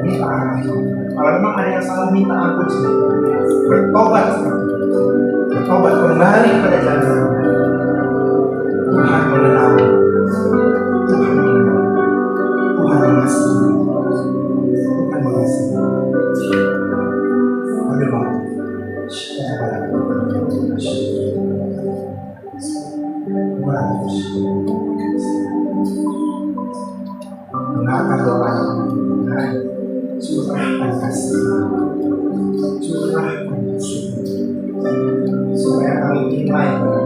Minta arahan Tuhan. Kalau memang ada yang salah, minta ampun sendiri. Bertobat seperti itu. Bertobat kembali kepada jalan Tuhan. Tuhan mengenal. Tuhan mengenal. Tuhan mengasihi. Tuhan mengasihi. Ambil waktu. Dengarkan doa Tuhan. Curahkan kasih, curahkan kasih, supaya kami nilai bawa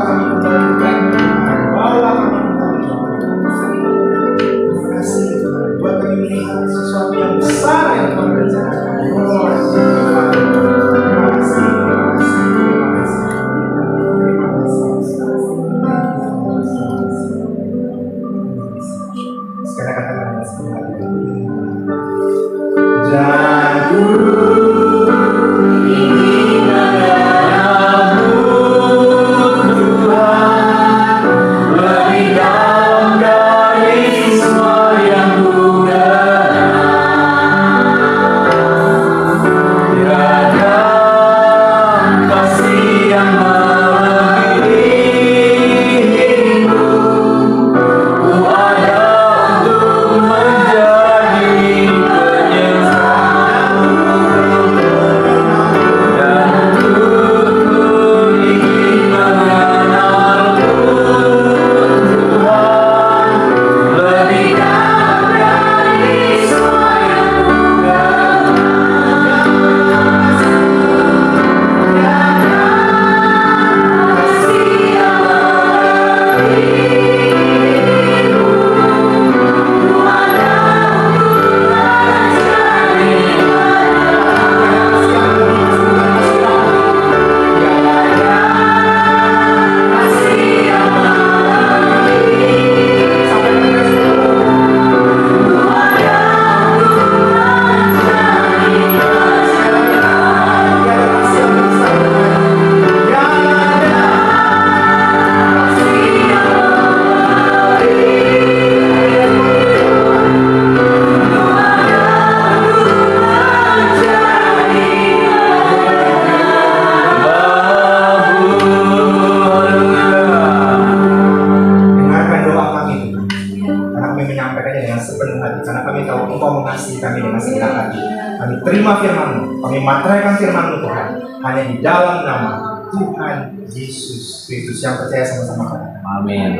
kami kembali, bawa kami kembali. Terima kasih Tuhan, buat kami melihat sesuatu yang besar yang Tuhan rencanakan. Terima kasih, terima kasih, terima kasih, terima kasih. Sekarang katakan sebenarnya. Terima firman-Mu, kami materaikan firman-Mu Tuhan, hanya di dalam nama Tuhan Yesus Kristus yang percaya sama-sama katakan. Amin.